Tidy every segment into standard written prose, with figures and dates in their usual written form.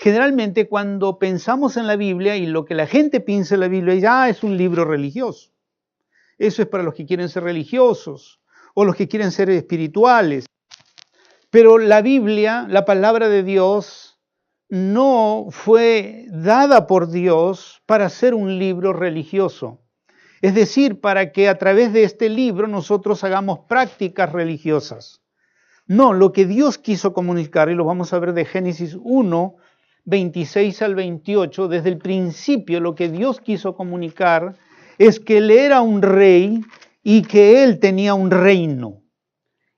generalmente cuando pensamos en la Biblia y lo que la gente piensa en la Biblia, ya es un libro religioso. Eso es para los que quieren ser religiosos o los que quieren ser espirituales. Pero la Biblia, la palabra de Dios, no fue dada por Dios para ser un libro religioso. Es decir, para que a través de este libro nosotros hagamos prácticas religiosas. No, lo que Dios quiso comunicar, y lo vamos a ver de Génesis 1, 26 al 28, desde el principio lo que Dios quiso comunicar es que Él era un rey y que Él tenía un reino.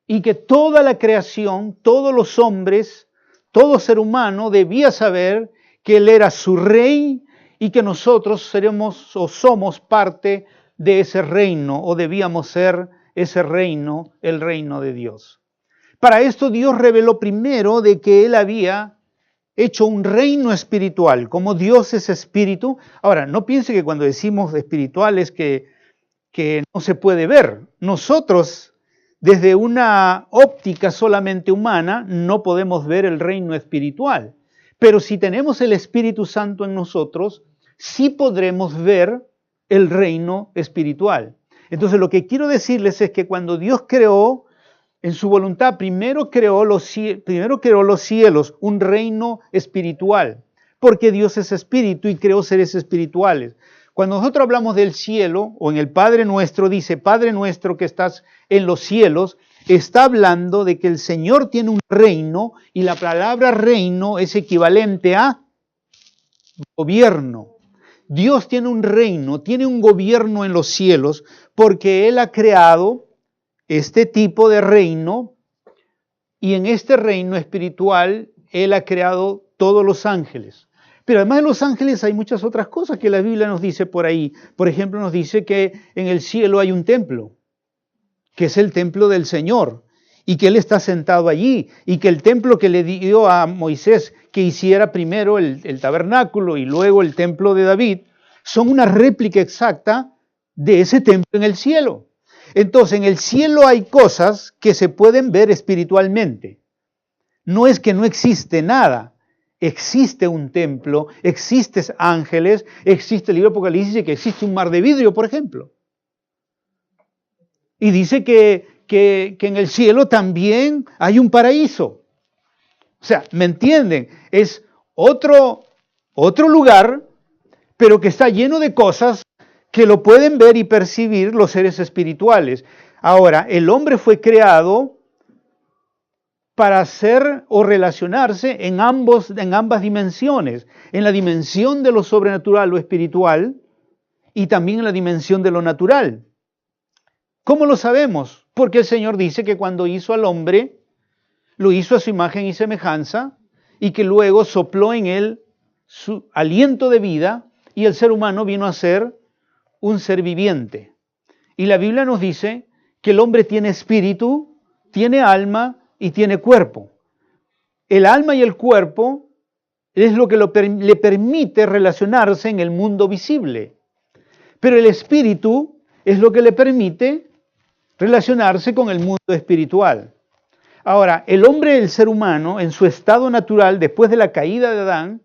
Y que toda la creación, todos los hombres, todo ser humano debía saber que Él era su rey y que nosotros seremos o somos parte de ese reino o debíamos ser ese reino, el reino de Dios. Para esto Dios reveló primero de que Él había hecho un reino espiritual, como Dios es espíritu. Ahora, no piense que cuando decimos espiritual es que no se puede ver. Nosotros, desde una óptica solamente humana, no podemos ver el reino espiritual. Pero si tenemos el Espíritu Santo en nosotros, sí podremos ver el reino espiritual. Entonces, lo que quiero decirles es que cuando Dios creó, en su voluntad, primero creó los cielos, un reino espiritual, porque Dios es espíritu y creó seres espirituales. Cuando nosotros hablamos del cielo, o en el Padre Nuestro, dice, Padre Nuestro que estás en los cielos, está hablando de que el Señor tiene un reino, y la palabra reino es equivalente a gobierno. Dios tiene un reino, tiene un gobierno en los cielos, porque Él ha creado este tipo de reino, y en este reino espiritual Él ha creado todos los ángeles. Pero además de los ángeles hay muchas otras cosas que la Biblia nos dice por ahí. Por ejemplo, nos dice que en el cielo hay un templo, que es el templo del Señor, y que Él está sentado allí, y que el templo que le dio a Moisés que hiciera primero el tabernáculo y luego el templo de David, son una réplica exacta de ese templo en el cielo. Entonces, en el cielo hay cosas que se pueden ver espiritualmente. No es que no existe nada. Existe un templo, existen ángeles, existe el libro de Apocalipsis, que existe un mar de vidrio, por ejemplo. Y dice que en el cielo también hay un paraíso. O sea, ¿me entienden? Es otro lugar, pero que está lleno de cosas que lo pueden ver y percibir los seres espirituales. Ahora, el hombre fue creado para hacer o relacionarse en ambas dimensiones, en la dimensión de lo sobrenatural o espiritual y también en la dimensión de lo natural. ¿Cómo lo sabemos? Porque el Señor dice que cuando hizo al hombre, lo hizo a su imagen y semejanza, y que luego sopló en él su aliento de vida, y el ser humano vino a ser un ser viviente. Y la Biblia nos dice que el hombre tiene espíritu, tiene alma y tiene cuerpo. El alma y el cuerpo es lo que le permite relacionarse en el mundo visible. Pero el espíritu es lo que le permite relacionarse con el mundo espiritual. Ahora, el hombre, el ser humano, en su estado natural, después de la caída de Adán,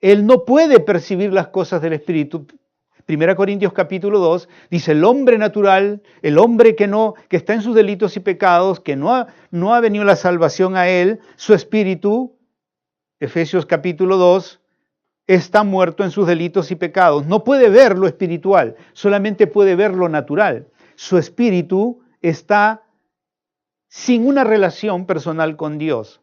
él no puede percibir las cosas del espíritu. 1 Corintios capítulo 2 dice, el hombre natural, el hombre que está en sus delitos y pecados, que no ha venido la salvación a él, su espíritu, Efesios capítulo 2, está muerto en sus delitos y pecados. No puede ver lo espiritual, solamente puede ver lo natural. Su espíritu está sin una relación personal con Dios.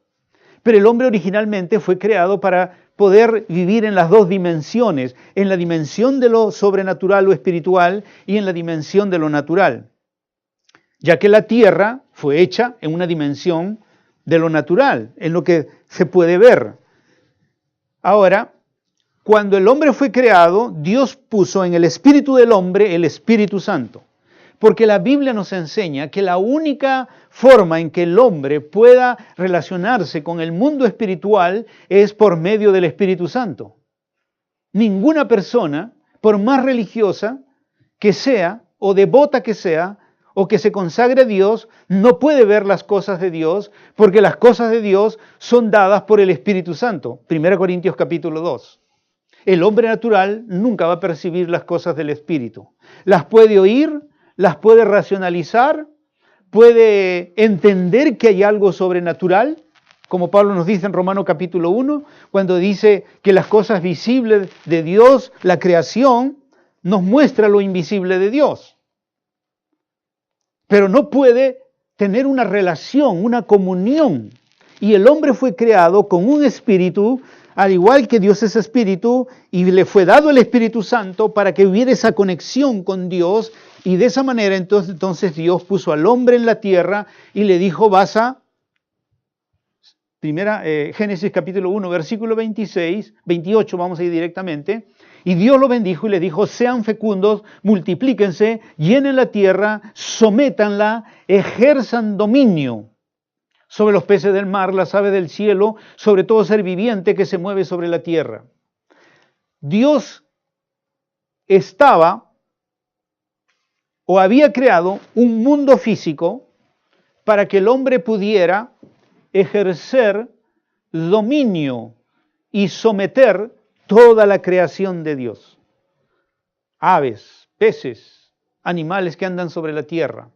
Pero el hombre originalmente fue creado para poder vivir en las dos dimensiones, en la dimensión de lo sobrenatural o espiritual y en la dimensión de lo natural, ya que la tierra fue hecha en una dimensión de lo natural, en lo que se puede ver. Ahora, cuando el hombre fue creado, Dios puso en el espíritu del hombre el Espíritu Santo. Porque la Biblia nos enseña que la única forma en que el hombre pueda relacionarse con el mundo espiritual es por medio del Espíritu Santo. Ninguna persona, por más religiosa que sea, o devota que sea, o que se consagre a Dios no puede ver las cosas de Dios, porque las cosas de Dios son dadas por el Espíritu Santo. 1 Corintios capítulo 2. El hombre natural nunca va a percibir las cosas del Espíritu. Las puede oír, las puede racionalizar, puede entender que hay algo sobrenatural, como Pablo nos dice en Romanos capítulo 1, cuando dice que las cosas visibles de Dios, la creación, nos muestra lo invisible de Dios. Pero no puede tener una relación, una comunión. Y el hombre fue creado con un espíritu, al igual que Dios es espíritu, y le fue dado el Espíritu Santo para que hubiera esa conexión con Dios. Y de esa manera entonces Dios puso al hombre en la tierra y le dijo, vas a... Génesis capítulo 1, versículo 28, vamos a ir directamente. Y Dios lo bendijo y le dijo, sean fecundos, multiplíquense, llenen la tierra, sométanla, ejerzan dominio sobre los peces del mar, las aves del cielo, sobre todo ser viviente que se mueve sobre la tierra. Dios estaba o había creado un mundo físico para que el hombre pudiera ejercer dominio y someter toda la creación de Dios. Aves, peces, animales que andan sobre la tierra.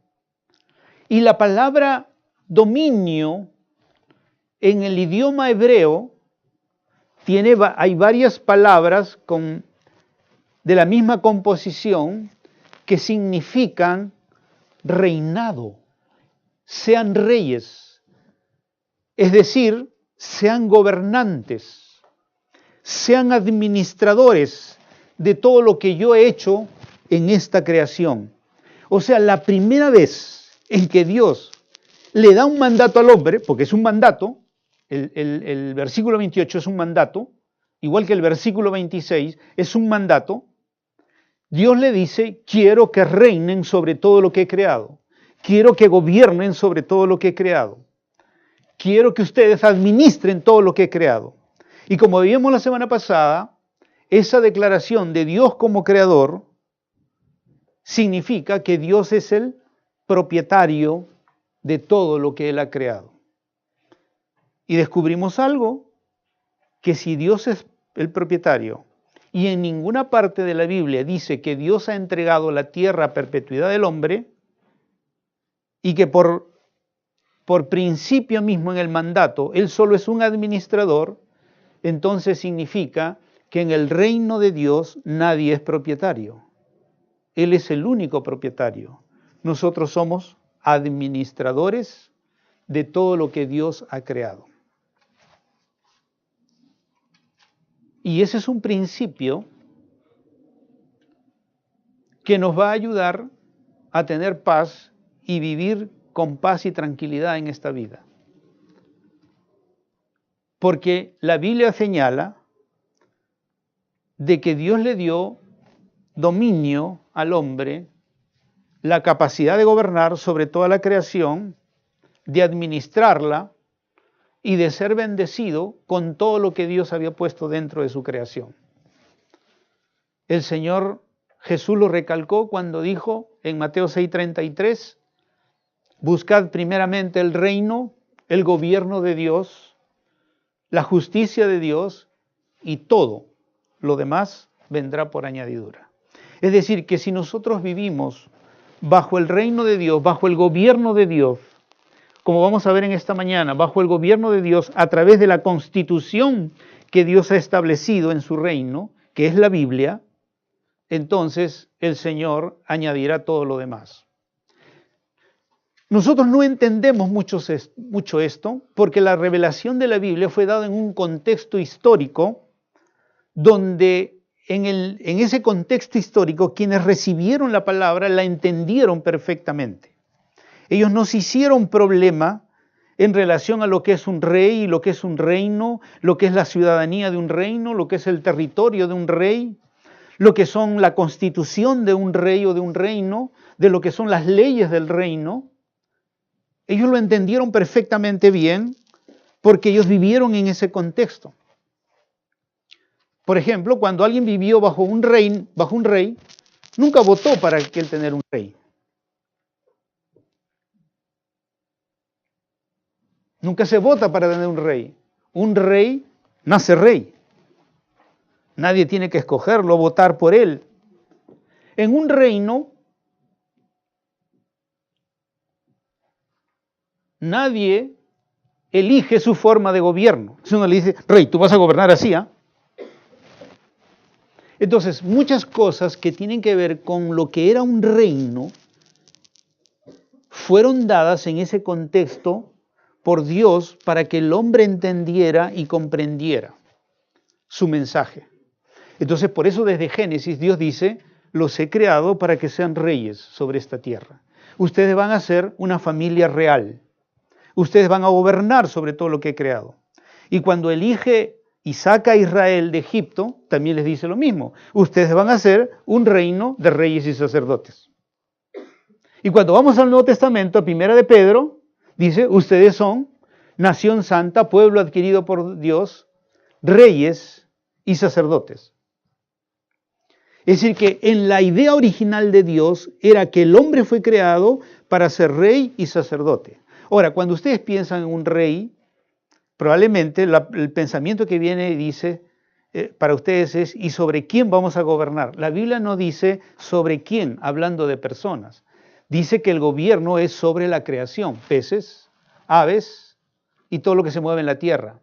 Y la palabra dominio en el idioma hebreo hay varias palabras de la misma composición que significan reinado, sean reyes. Es decir, sean gobernantes, sean administradores de todo lo que yo he hecho en esta creación. O sea, la primera vez en que Dios le da un mandato al hombre, porque es un mandato, el versículo 28 es un mandato, igual que el versículo 26 es un mandato, Dios le dice, quiero que reinen sobre todo lo que he creado, quiero que gobiernen sobre todo lo que he creado. Quiero que ustedes administren todo lo que he creado. Y como vimos la semana pasada, esa declaración de Dios como creador significa que Dios es el propietario de todo lo que Él ha creado. Y descubrimos algo, que si Dios es el propietario y en ninguna parte de la Biblia dice que Dios ha entregado la tierra a perpetuidad del hombre y que por principio mismo en el mandato, Él solo es un administrador, entonces significa que en el reino de Dios nadie es propietario. Él es el único propietario. Nosotros somos administradores de todo lo que Dios ha creado. Y ese es un principio que nos va a ayudar a tener paz y vivir con paz y tranquilidad en esta vida. Porque la Biblia señala de que Dios le dio dominio al hombre, la capacidad de gobernar sobre toda la creación, de administrarla y de ser bendecido con todo lo que Dios había puesto dentro de su creación. El Señor Jesús lo recalcó cuando dijo en Mateo 6:33, buscad primeramente el reino, el gobierno de Dios, la justicia de Dios y todo lo demás vendrá por añadidura. Es decir, que si nosotros vivimos bajo el reino de Dios, bajo el gobierno de Dios, como vamos a ver en esta mañana, bajo el gobierno de Dios a través de la constitución que Dios ha establecido en su reino, que es la Biblia, entonces el Señor añadirá todo lo demás. Nosotros no entendemos mucho esto porque la revelación de la Biblia fue dada en un contexto histórico donde en ese contexto histórico quienes recibieron la palabra la entendieron perfectamente. Ellos no se hicieron problema en relación a lo que es un rey, lo que es un reino, lo que es la ciudadanía de un reino, lo que es el territorio de un rey, lo que son la constitución de un rey o de un reino, de lo que son las leyes del reino. Ellos lo entendieron perfectamente bien porque ellos vivieron en ese contexto. Por ejemplo, cuando alguien vivió bajo un rey, nunca votó para que él tener un rey. Nunca se vota para tener un rey. Un rey nace rey. Nadie tiene que escogerlo, votar por él. En un reino, nadie elige su forma de gobierno. Si uno le dice, rey, tú vas a gobernar así, ¿ah? Entonces, muchas cosas que tienen que ver con lo que era un reino fueron dadas en ese contexto por Dios para que el hombre entendiera y comprendiera su mensaje. Entonces, por eso desde Génesis Dios dice, los he creado para que sean reyes sobre esta tierra. Ustedes van a ser una familia real. Ustedes van a gobernar sobre todo lo que he creado. Y cuando elige y saca a Israel de Egipto, también les dice lo mismo. Ustedes van a ser un reino de reyes y sacerdotes. Y cuando vamos al Nuevo Testamento, a Primera de Pedro, dice, ustedes son nación santa, pueblo adquirido por Dios, reyes y sacerdotes. Es decir, que en la idea original de Dios era que el hombre fue creado para ser rey y sacerdote. Ahora, cuando ustedes piensan en un rey, probablemente el pensamiento que viene y dice para ustedes es, ¿y sobre quién vamos a gobernar? La Biblia no dice sobre quién, hablando de personas. Dice que el gobierno es sobre la creación, peces, aves y todo lo que se mueve en la tierra.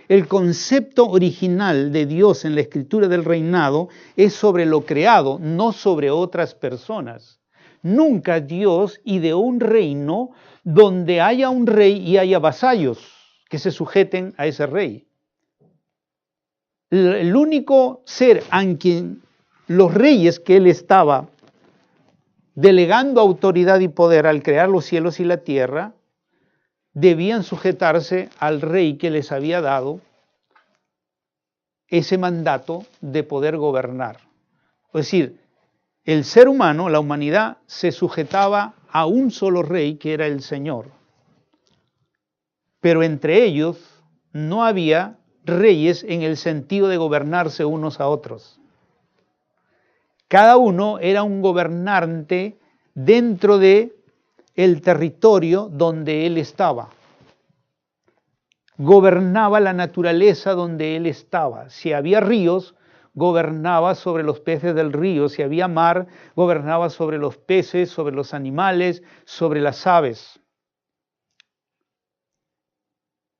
El concepto original de Dios en la escritura del reinado es sobre lo creado, no sobre otras personas. Nunca Dios ideó un reino donde haya un rey y haya vasallos que se sujeten a ese rey. El único ser a quien los reyes que él estaba delegando autoridad y poder al crear los cielos y la tierra, debían sujetarse al rey que les había dado ese mandato de poder gobernar. Es decir, el ser humano, la humanidad, se sujetaba a un solo rey que era el Señor. Pero entre ellos no había reyes en el sentido de gobernarse unos a otros. Cada uno era un gobernante dentro de el territorio donde él estaba. Gobernaba la naturaleza donde él estaba. Si había ríos, gobernaba sobre los peces del río. Si había mar, gobernaba sobre los peces, sobre los animales, sobre las aves.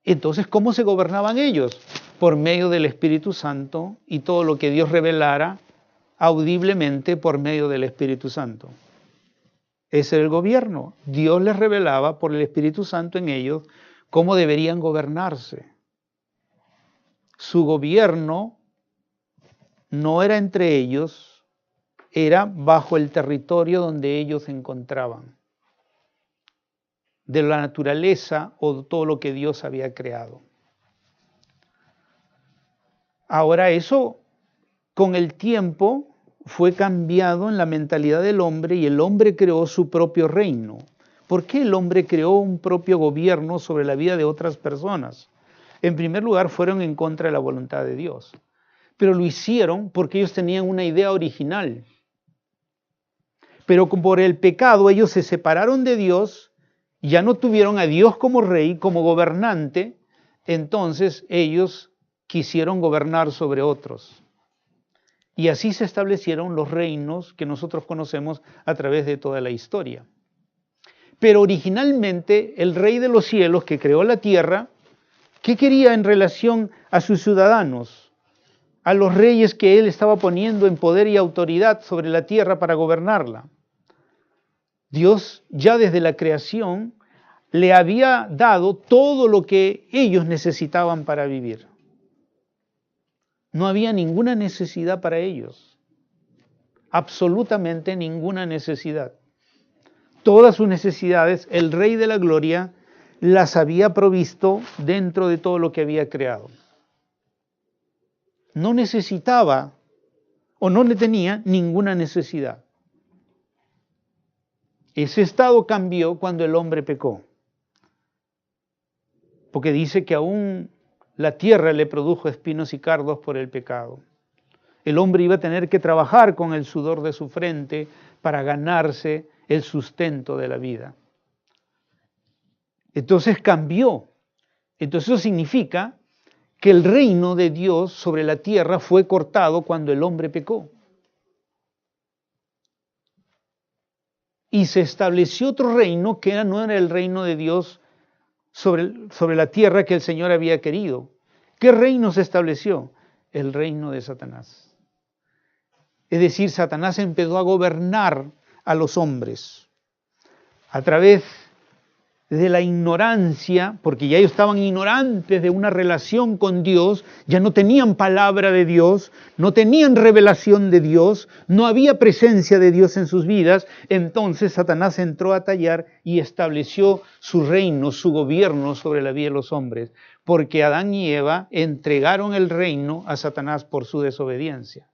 Entonces, ¿cómo se gobernaban ellos? Por medio del Espíritu Santo y todo lo que Dios revelara audiblemente por medio del Espíritu Santo. Ese era el gobierno. Dios les revelaba por el Espíritu Santo en ellos cómo deberían gobernarse. Su gobierno no era entre ellos, era bajo el territorio donde ellos se encontraban, de la naturaleza o todo lo que Dios había creado. Ahora eso, con el tiempo, fue cambiado en la mentalidad del hombre y el hombre creó su propio reino. ¿Por qué el hombre creó un propio gobierno sobre la vida de otras personas? En primer lugar, fueron en contra de la voluntad de Dios. Pero lo hicieron porque ellos tenían una idea original. Pero por el pecado ellos se separaron de Dios, ya no tuvieron a Dios como rey, como gobernante, entonces ellos quisieron gobernar sobre otros. Y así se establecieron los reinos que nosotros conocemos a través de toda la historia. Pero originalmente el Rey de los cielos que creó la tierra, ¿qué quería en relación a sus ciudadanos? A los reyes que él estaba poniendo en poder y autoridad sobre la tierra para gobernarla. Dios ya desde la creación le había dado todo lo que ellos necesitaban para vivir. No había ninguna necesidad para ellos. Absolutamente ninguna necesidad. Todas sus necesidades, el Rey de la Gloria las había provisto dentro de todo lo que había creado. No necesitaba o no le tenía ninguna necesidad. Ese estado cambió cuando el hombre pecó. Porque dice que aún la tierra le produjo espinos y cardos por el pecado. El hombre iba a tener que trabajar con el sudor de su frente para ganarse el sustento de la vida. Entonces cambió Entonces eso significa que el reino de Dios sobre la tierra fue cortado cuando el hombre pecó. Y se estableció otro reino que no era el reino de Dios sobre la tierra que el Señor había querido. ¿Qué reino se estableció? El reino de Satanás. Es decir, Satanás empezó a gobernar a los hombres a través de la ignorancia, porque ya ellos estaban ignorantes de una relación con Dios, ya no tenían palabra de Dios, no tenían revelación de Dios, no había presencia de Dios en sus vidas. Entonces Satanás entró a tallar y estableció su reino, su gobierno sobre la vida de los hombres, porque Adán y Eva entregaron el reino a Satanás por su desobediencia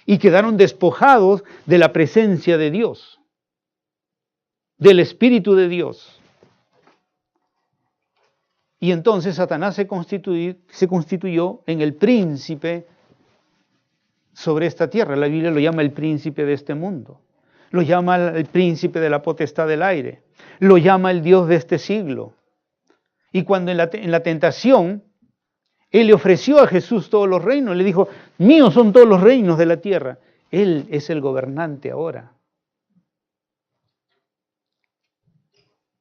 y quedaron despojados de la presencia de Dios, del Espíritu de Dios. Y entonces Satanás se constituyó en el príncipe sobre esta tierra. La Biblia lo llama el príncipe de este mundo. Lo llama el príncipe de la potestad del aire. Lo llama el Dios de este siglo. Y cuando en la tentación, Él le ofreció a Jesús todos los reinos, le dijo, míos son todos los reinos de la tierra. Él es el gobernante ahora.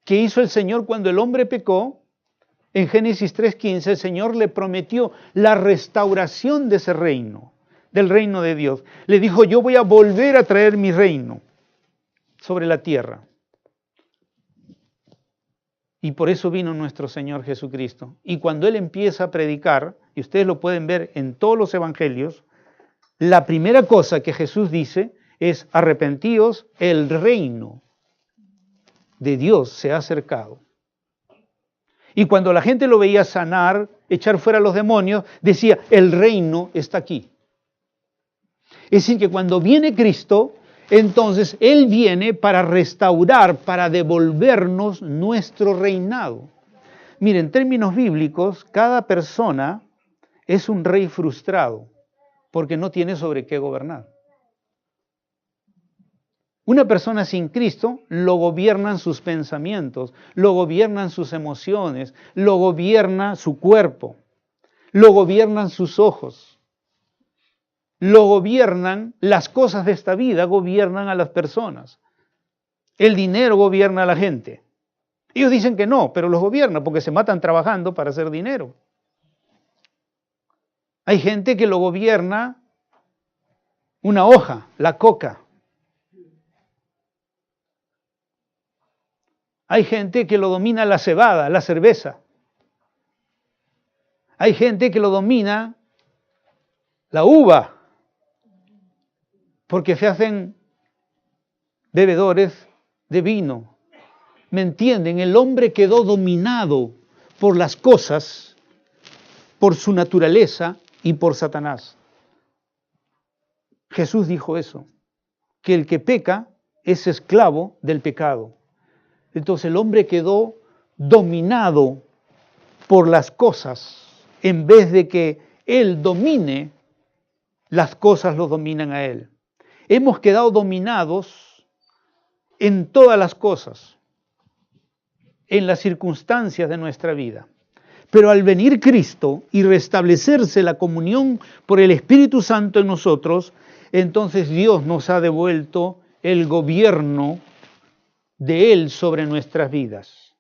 ¿Qué hizo el Señor cuando el hombre pecó? En Génesis 3:15 el Señor le prometió la restauración de ese reino, del reino de Dios. Le dijo, yo voy a volver a traer mi reino sobre la tierra. Y por eso vino nuestro Señor Jesucristo. Y cuando Él empieza a predicar, y ustedes lo pueden ver en todos los evangelios, la primera cosa que Jesús dice es, arrepentíos, el reino de Dios se ha acercado. Y cuando la gente lo veía sanar, echar fuera a los demonios, decía, el reino está aquí. Es decir, que cuando viene Cristo, entonces Él viene para restaurar, para devolvernos nuestro reinado. Miren, en términos bíblicos, cada persona es un rey frustrado, porque no tiene sobre qué gobernar. Una persona sin Cristo lo gobiernan sus pensamientos, lo gobiernan sus emociones, lo gobierna su cuerpo, lo gobiernan sus ojos, lo gobiernan las cosas de esta vida, gobiernan a las personas. El dinero gobierna a la gente. Ellos dicen que no, pero los gobierna porque se matan trabajando para hacer dinero. Hay gente que lo gobierna una hoja, la coca. Hay gente que lo domina la cebada, la cerveza. Hay gente que lo domina la uva, porque se hacen bebedores de vino. ¿Me entienden? El hombre quedó dominado por las cosas, por su naturaleza y por Satanás. Jesús dijo eso, que el que peca es esclavo del pecado. Entonces el hombre quedó dominado por las cosas, en vez de que él domine, las cosas lo dominan a él. Hemos quedado dominados en todas las cosas, en las circunstancias de nuestra vida. Pero al venir Cristo y restablecerse la comunión por el Espíritu Santo en nosotros, entonces Dios nos ha devuelto el gobierno de Él sobre nuestras vidas.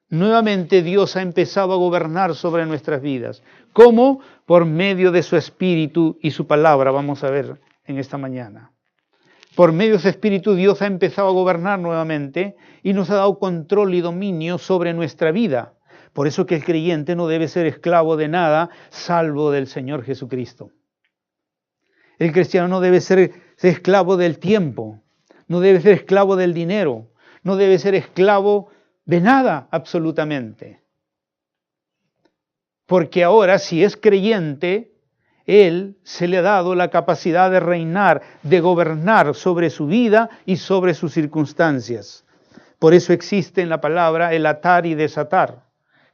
Nuevamente Dios ha empezado a gobernar sobre nuestras vidas. ¿Cómo? Por medio de su Espíritu y su palabra, vamos a ver en esta mañana. Por medio de su Espíritu Dios ha empezado a gobernar nuevamente y nos ha dado control y dominio sobre nuestra vida. Por eso que el creyente no debe ser esclavo de nada salvo del Señor Jesucristo. El cristiano no debe ser esclavo del tiempo, no debe ser esclavo del dinero, no debe ser esclavo de nada absolutamente. Porque ahora, si es creyente, él se le ha dado la capacidad de reinar, de gobernar sobre su vida y sobre sus circunstancias. Por eso existe en la palabra el atar y desatar.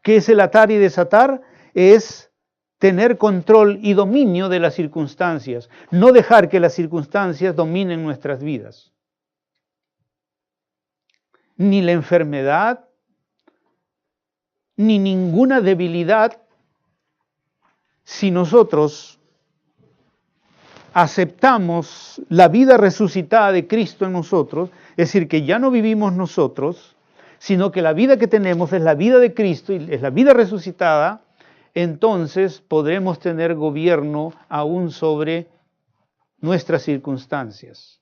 ¿Qué es el atar y desatar? Es tener control y dominio de las circunstancias, no dejar que las circunstancias dominen nuestras vidas. Ni la enfermedad, ni ninguna debilidad si nosotros aceptamos la vida resucitada de Cristo en nosotros, es decir, que ya no vivimos nosotros, sino que la vida que tenemos es la vida de Cristo y es la vida resucitada, entonces podremos tener gobierno aún sobre nuestras circunstancias,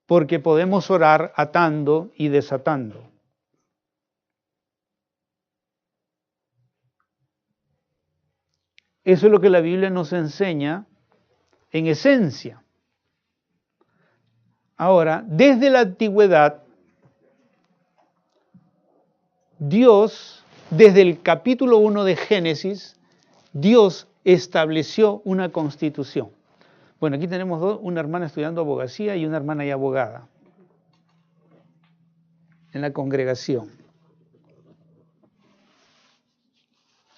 porque podemos orar atando y desatando. Eso es lo que la Biblia nos enseña en esencia. Ahora, desde la antigüedad, Dios, desde el capítulo 1 de Génesis, Dios estableció una constitución. Bueno, aquí tenemos una hermana estudiando abogacía y una hermana ya abogada en la congregación.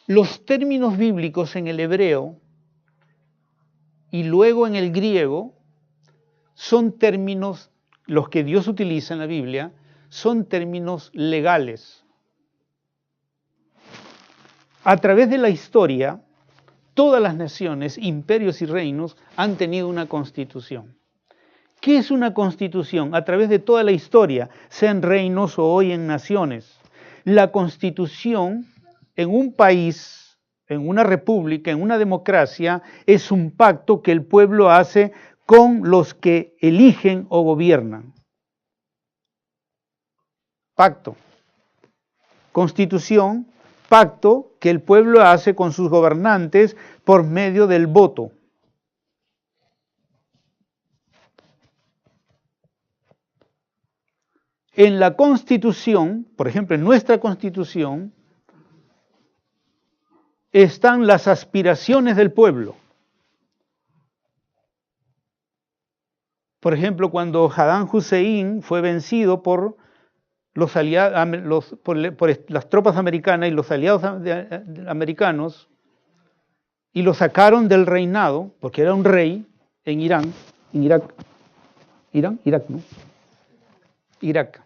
Los términos bíblicos en el hebreo y luego en el griego son términos, los que Dios utiliza en la Biblia, son términos legales. A través de la historia, todas las naciones, imperios y reinos han tenido una constitución. ¿Qué es una constitución? A través de toda la historia, sean reinos o hoy en naciones. La constitución en un país, en una república, en una democracia, es un pacto que el pueblo hace con los que eligen o gobiernan. Pacto. Constitución, pacto que el pueblo hace con sus gobernantes por medio del voto. En la Constitución, por ejemplo, en nuestra Constitución, están las aspiraciones del pueblo. Por ejemplo, cuando Saddam Hussein fue vencido por los aliados, por las tropas americanas y los aliados americanos, y lo sacaron del reinado, porque era un rey en Irak, ¿no? Irak.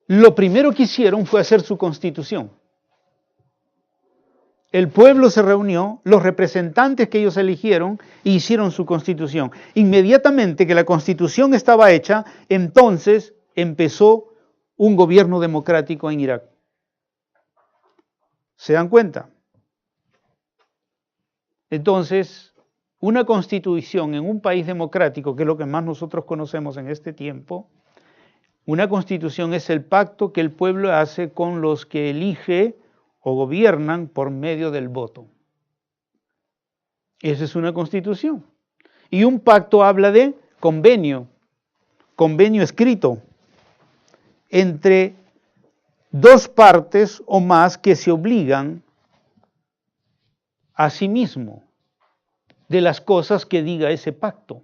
Lo primero que hicieron fue hacer su constitución. El pueblo se reunió, los representantes que ellos eligieron, e hicieron su constitución. Inmediatamente que la constitución estaba hecha, entonces empezó un gobierno democrático en Irak. ¿Se dan cuenta? Entonces, una constitución en un país democrático, que es lo que más nosotros conocemos en este tiempo, una constitución es el pacto que el pueblo hace con los que elige o gobiernan por medio del voto. Esa es una constitución. Y un pacto habla de convenio escrito entre dos partes o más que se obligan a sí mismo de las cosas que diga ese pacto.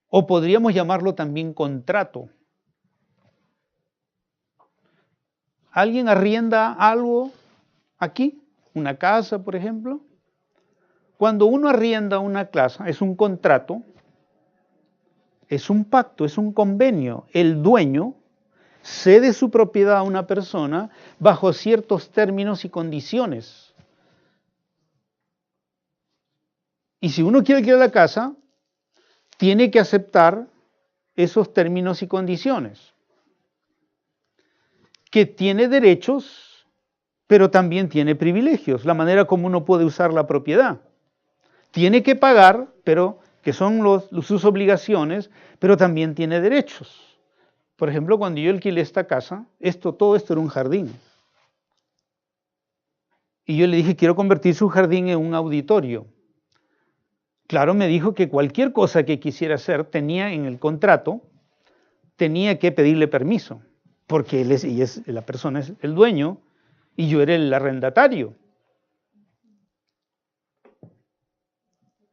O podríamos llamarlo también contrato. ¿Alguien arrienda algo aquí? ¿Una casa, por ejemplo? Cuando uno arrienda una casa, es un contrato, es un pacto, es un convenio. El dueño cede su propiedad a una persona bajo ciertos términos y condiciones. Y si uno quiere alquilar la casa, tiene que aceptar esos términos y condiciones. Que tiene derechos, pero también tiene privilegios, la manera como uno puede usar la propiedad. Tiene que pagar, pero que son sus obligaciones, pero también tiene derechos. Por ejemplo, cuando yo alquilé esta casa, todo esto era un jardín. Y yo le dije, quiero convertir su jardín en un auditorio. Claro, me dijo que cualquier cosa que quisiera hacer tenía en el contrato, tenía que pedirle permiso, porque la persona es el dueño y yo era el arrendatario.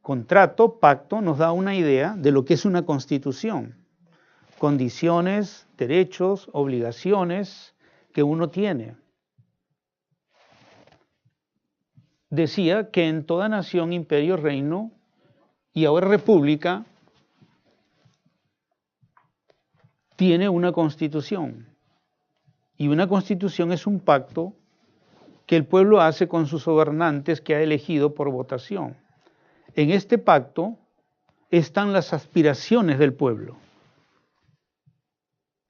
Contrato, pacto, nos da una idea de lo que es una constitución. Condiciones, derechos, obligaciones que uno tiene. Decía que en toda nación, imperio, reino y ahora república tiene una constitución. Y una constitución es un pacto que el pueblo hace con sus gobernantes que ha elegido por votación. En este pacto están las aspiraciones del pueblo.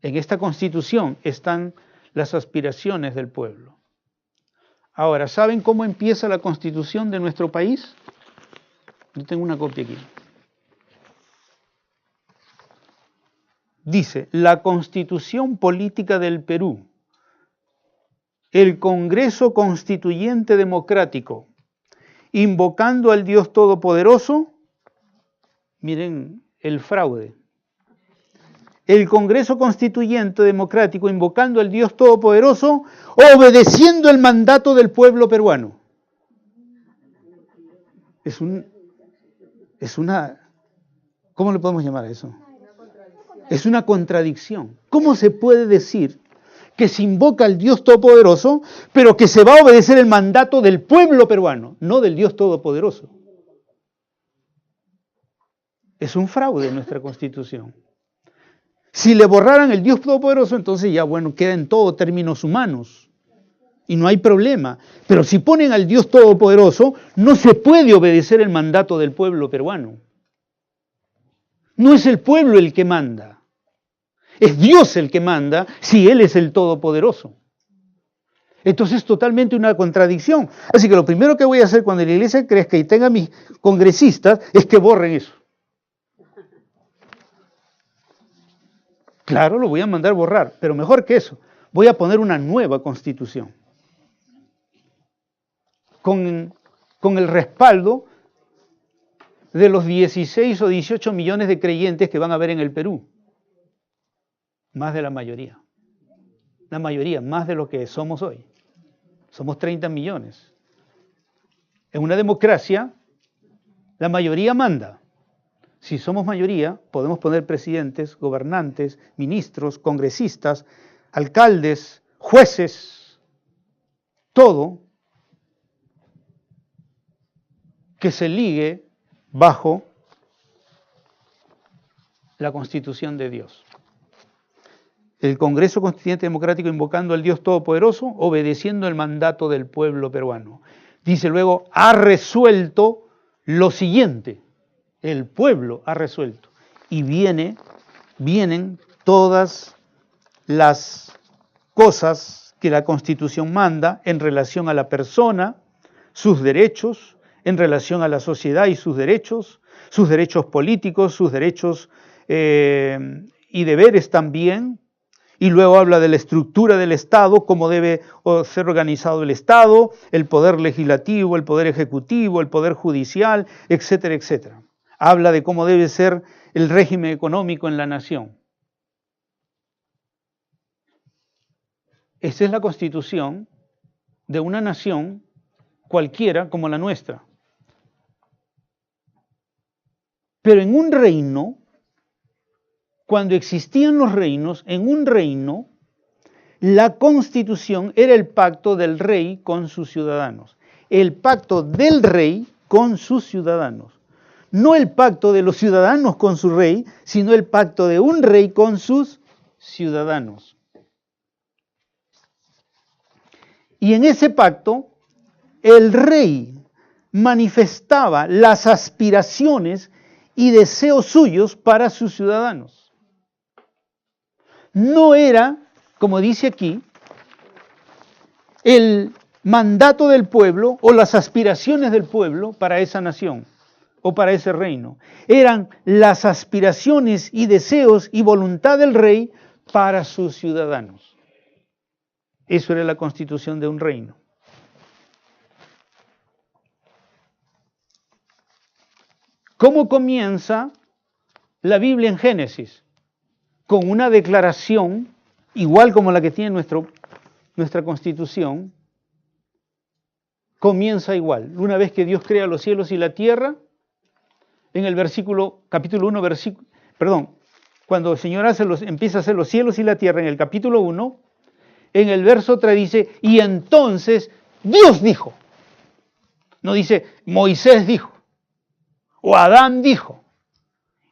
En esta constitución están las aspiraciones del pueblo. Ahora, ¿saben cómo empieza la constitución de nuestro país? Yo tengo una copia aquí. Dice, la Constitución Política del Perú, el Congreso Constituyente Democrático, invocando al Dios Todopoderoso, miren el fraude, el Congreso Constituyente Democrático, invocando al Dios Todopoderoso, obedeciendo el mandato del pueblo peruano. Es una, ¿cómo le podemos llamar a eso? Es una contradicción. ¿Cómo se puede decir que se invoca al Dios Todopoderoso, pero que se va a obedecer el mandato del pueblo peruano, no del Dios Todopoderoso? Es un fraude en nuestra Constitución. Si le borraran el Dios Todopoderoso, entonces ya, bueno, queda en todo términos humanos y no hay problema. Pero si ponen al Dios Todopoderoso, no se puede obedecer el mandato del pueblo peruano. No es el pueblo el que manda. Es Dios el que manda si Él es el Todopoderoso. Entonces es totalmente una contradicción. Así que lo primero que voy a hacer cuando la iglesia crezca y tenga mis congresistas es que borren eso. Claro, lo voy a mandar borrar, pero mejor que eso, voy a poner una nueva constitución. Con el respaldo de los 16 o 18 millones de creyentes que van a haber en el Perú. Más de la mayoría. La mayoría, más de lo que somos hoy. Somos 30 millones. En una democracia, la mayoría manda. Si somos mayoría, podemos poner presidentes, gobernantes, ministros, congresistas, alcaldes, jueces, todo que se ligue bajo la Constitución de Dios. El Congreso Constituyente Democrático invocando al Dios Todopoderoso, obedeciendo el mandato del pueblo peruano. Dice luego, ha resuelto lo siguiente. El pueblo ha resuelto. Y vienen todas las cosas que la Constitución manda en relación a la persona, sus derechos, en relación a la sociedad y sus derechos políticos, sus derechos y deberes también. Y luego habla de la estructura del Estado, cómo debe ser organizado el Estado, el poder legislativo, el poder ejecutivo, el poder judicial, etcétera, etcétera. Habla de cómo debe ser el régimen económico en la nación. Esta es la constitución de una nación cualquiera como la nuestra. Pero en un reino, cuando existían los reinos, en un reino, la constitución era el pacto del rey con sus ciudadanos. El pacto del rey con sus ciudadanos. No el pacto de los ciudadanos con su rey, sino el pacto de un rey con sus ciudadanos. Y en ese pacto, el rey manifestaba las aspiraciones y deseos suyos para sus ciudadanos. No era, como dice aquí, el mandato del pueblo o las aspiraciones del pueblo para esa nación o para ese reino. Eran las aspiraciones y deseos y voluntad del rey para sus ciudadanos. Eso era la constitución de un reino. ¿Cómo comienza la Biblia en Génesis? Con una declaración, igual como la que tiene nuestra Constitución, comienza igual. Una vez que Dios crea los cielos y la tierra, en el capítulo 1, cuando el Señor empieza a hacer los cielos y la tierra, en el capítulo 1, en el verso 3 dice, y entonces Dios dijo. No dice, Moisés dijo, o Adán dijo.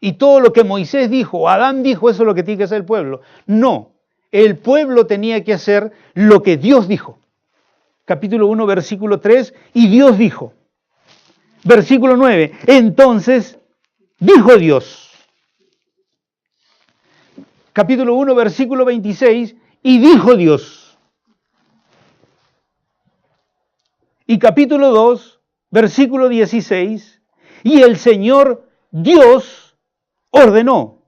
Y todo lo que Moisés dijo, o Adán dijo, eso es lo que tiene que hacer el pueblo. No, El pueblo tenía que hacer lo que Dios dijo. Capítulo 1, versículo 3, y Dios dijo. Versículo 9, entonces dijo Dios. Capítulo 1, versículo 26, y dijo Dios. Y capítulo 2, versículo 16, y el Señor Dios ordenó.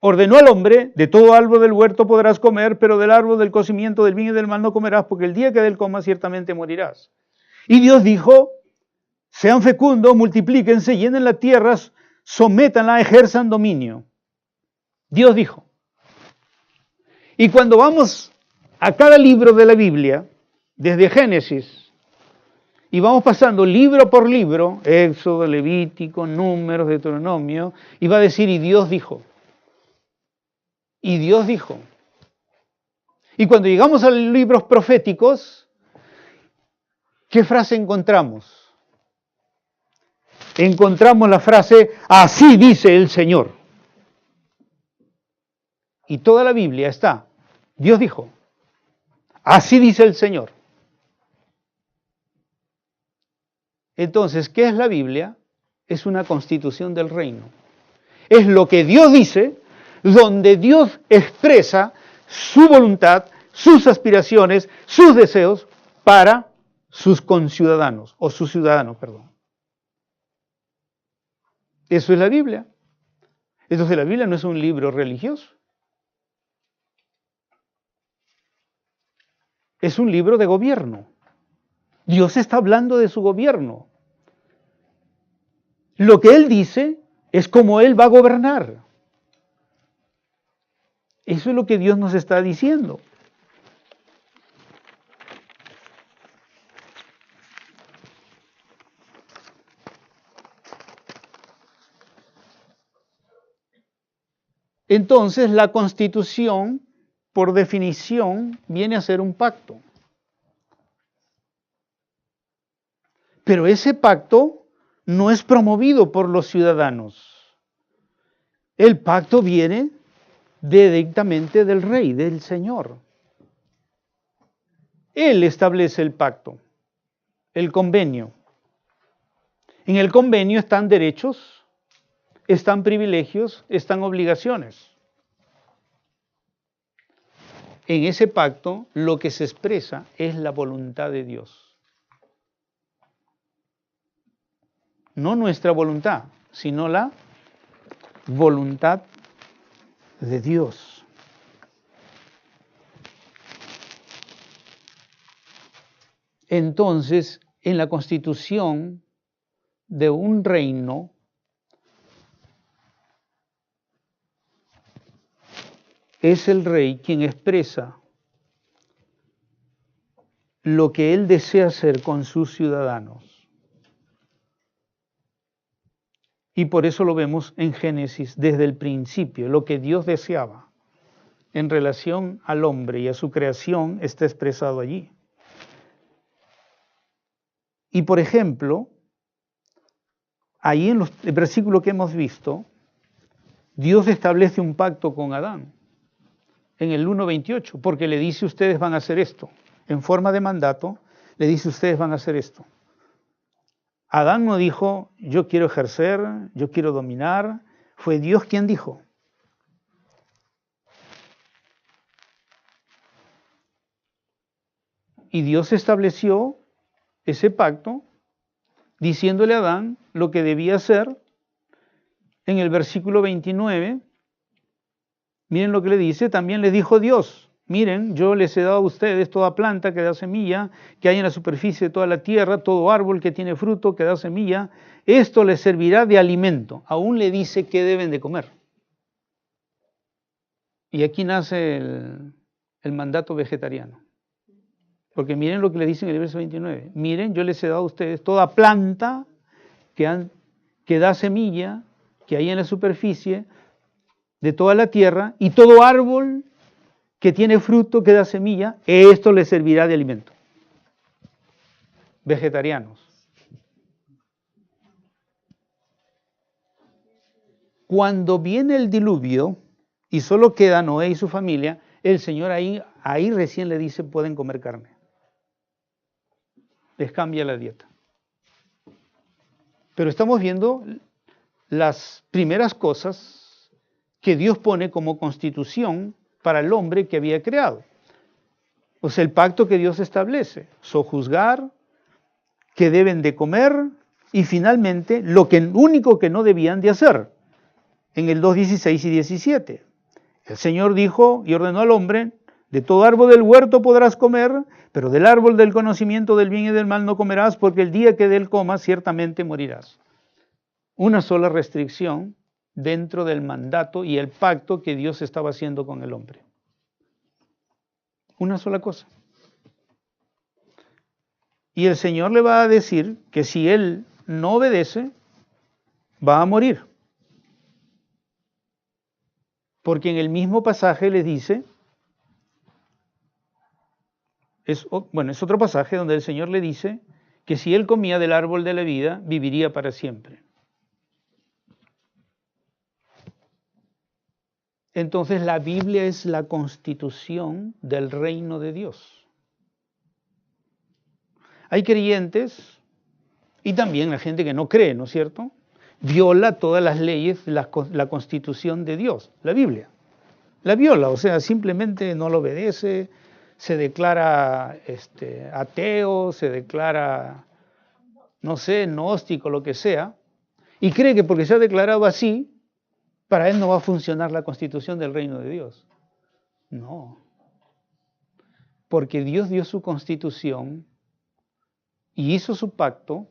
Ordenó al hombre, de todo árbol del huerto podrás comer, pero del árbol del conocimiento del bien y del mal no comerás, porque el día que del comas ciertamente morirás. Y Dios dijo, sean fecundos, multiplíquense, llenen la tierra, sométanla, ejerzan dominio. Dios dijo. Y cuando vamos a cada libro de la Biblia, desde Génesis, y vamos pasando libro por libro, Éxodo, Levítico, Números, Deuteronomio, y va a decir, y Dios dijo. Y Dios dijo. Y cuando llegamos a los libros proféticos, ¿qué frase encontramos? Encontramos la frase, así dice el Señor. Y toda la Biblia está, Dios dijo, así dice el Señor. Entonces, ¿qué es la Biblia? Es una constitución del reino. Es lo que Dios dice, donde Dios expresa su voluntad, sus aspiraciones, sus deseos para sus conciudadanos, o sus ciudadanos, perdón. Eso es la Biblia. Entonces la Biblia no es un libro religioso. Es un libro de gobierno. Dios está hablando de su gobierno. Lo que Él dice es cómo Él va a gobernar. Eso es lo que Dios nos está diciendo. Entonces, la Constitución, por definición, viene a ser un pacto. Pero ese pacto no es promovido por los ciudadanos. El pacto viene directamente del rey, del Señor. Él establece el pacto, el convenio. En el convenio están derechos, están privilegios, están obligaciones. En ese pacto lo que se expresa es la voluntad de Dios. No nuestra voluntad, sino la voluntad de Dios. Entonces, en la constitución de un reino, es el rey quien expresa lo que él desea hacer con sus ciudadanos. Y por eso lo vemos en Génesis desde el principio, lo que Dios deseaba en relación al hombre y a su creación está expresado allí. Y por ejemplo, ahí en el versículo que hemos visto, Dios establece un pacto con Adán, en el 1:28, porque le dice ustedes van a hacer esto. En forma de mandato, le dice ustedes van a hacer esto. Adán no dijo, yo quiero ejercer, yo quiero dominar, fue Dios quien dijo. Y Dios estableció ese pacto diciéndole a Adán lo que debía hacer. En el versículo 29, miren lo que le dice, también les dijo Dios, miren, yo les he dado a ustedes toda planta que da semilla, que hay en la superficie de toda la tierra, todo árbol que tiene fruto, que da semilla, esto les servirá de alimento. Aún le dice qué deben de comer. Y aquí nace el mandato vegetariano. Porque miren lo que le dice en el verso 29. Miren, yo les he dado a ustedes toda planta que da semilla, que hay en la superficie de toda la tierra, y todo árbol que tiene fruto, que da semilla, esto les servirá de alimento. Vegetarianos. Cuando viene el diluvio y solo queda Noé y su familia, el Señor ahí recién le dice, pueden comer carne. Les cambia la dieta. Pero estamos viendo las primeras cosas que Dios pone como constitución para el hombre que había creado. O sea, el pacto que Dios establece, sojuzgar, que deben de comer y finalmente lo único que no debían de hacer. En el 2:16 y 17. El Señor dijo y ordenó al hombre, de todo árbol del huerto podrás comer, pero del árbol del conocimiento del bien y del mal no comerás, porque el día que de él comas ciertamente morirás. Una sola restricción dentro del mandato y el pacto que Dios estaba haciendo con el hombre. Una sola cosa. Y el Señor le va a decir que si él no obedece, va a morir. Porque en el mismo pasaje le dice, es otro pasaje donde el Señor le dice que si él comía del árbol de la vida, viviría para siempre. Entonces la Biblia es la constitución del reino de Dios. Hay creyentes y también la gente que no cree, ¿no es cierto? Viola todas las leyes, la constitución de Dios, la Biblia. La viola, o sea, simplemente no lo obedece, se declara ateo, se declara, no sé, gnóstico, lo que sea, y cree que porque se ha declarado así, para él no va a funcionar la constitución del reino de Dios. No. Porque Dios dio su constitución y hizo su pacto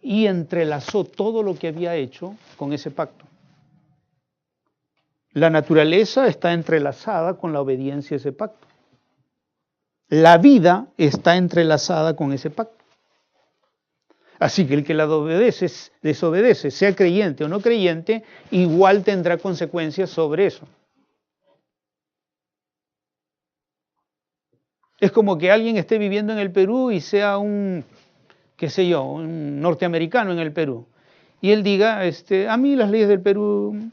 y entrelazó todo lo que había hecho con ese pacto. La naturaleza está entrelazada con la obediencia a ese pacto. La vida está entrelazada con ese pacto. Así que el que la desobedece, sea creyente o no creyente, igual tendrá consecuencias sobre eso. Es como que alguien esté viviendo en el Perú y sea un norteamericano en el Perú. Y él diga, a mí las leyes del Perú,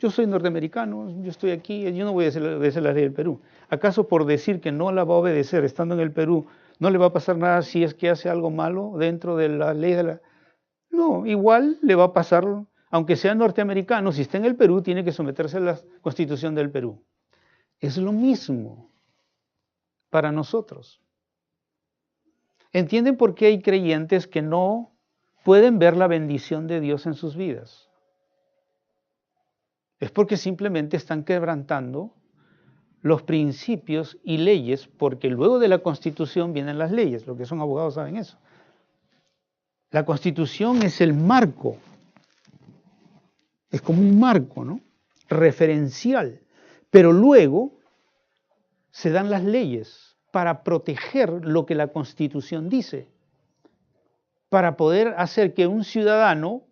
yo soy norteamericano, yo estoy aquí, yo no voy a obedecer las leyes del Perú. ¿Acaso por decir que no la va a obedecer estando en el Perú, no le va a pasar nada si es que hace algo malo dentro de la ley de la... No, igual le va a pasar, aunque sea norteamericano, si está en el Perú, tiene que someterse a la Constitución del Perú. Es lo mismo para nosotros. ¿Entienden por qué hay creyentes que no pueden ver la bendición de Dios en sus vidas? Es porque simplemente están quebrantando los principios y leyes, porque luego de la Constitución vienen las leyes. Los que son abogados saben eso. La Constitución es el marco, es como un marco, ¿no? Referencial, pero luego se dan las leyes para proteger lo que la Constitución dice, para poder hacer que un ciudadano,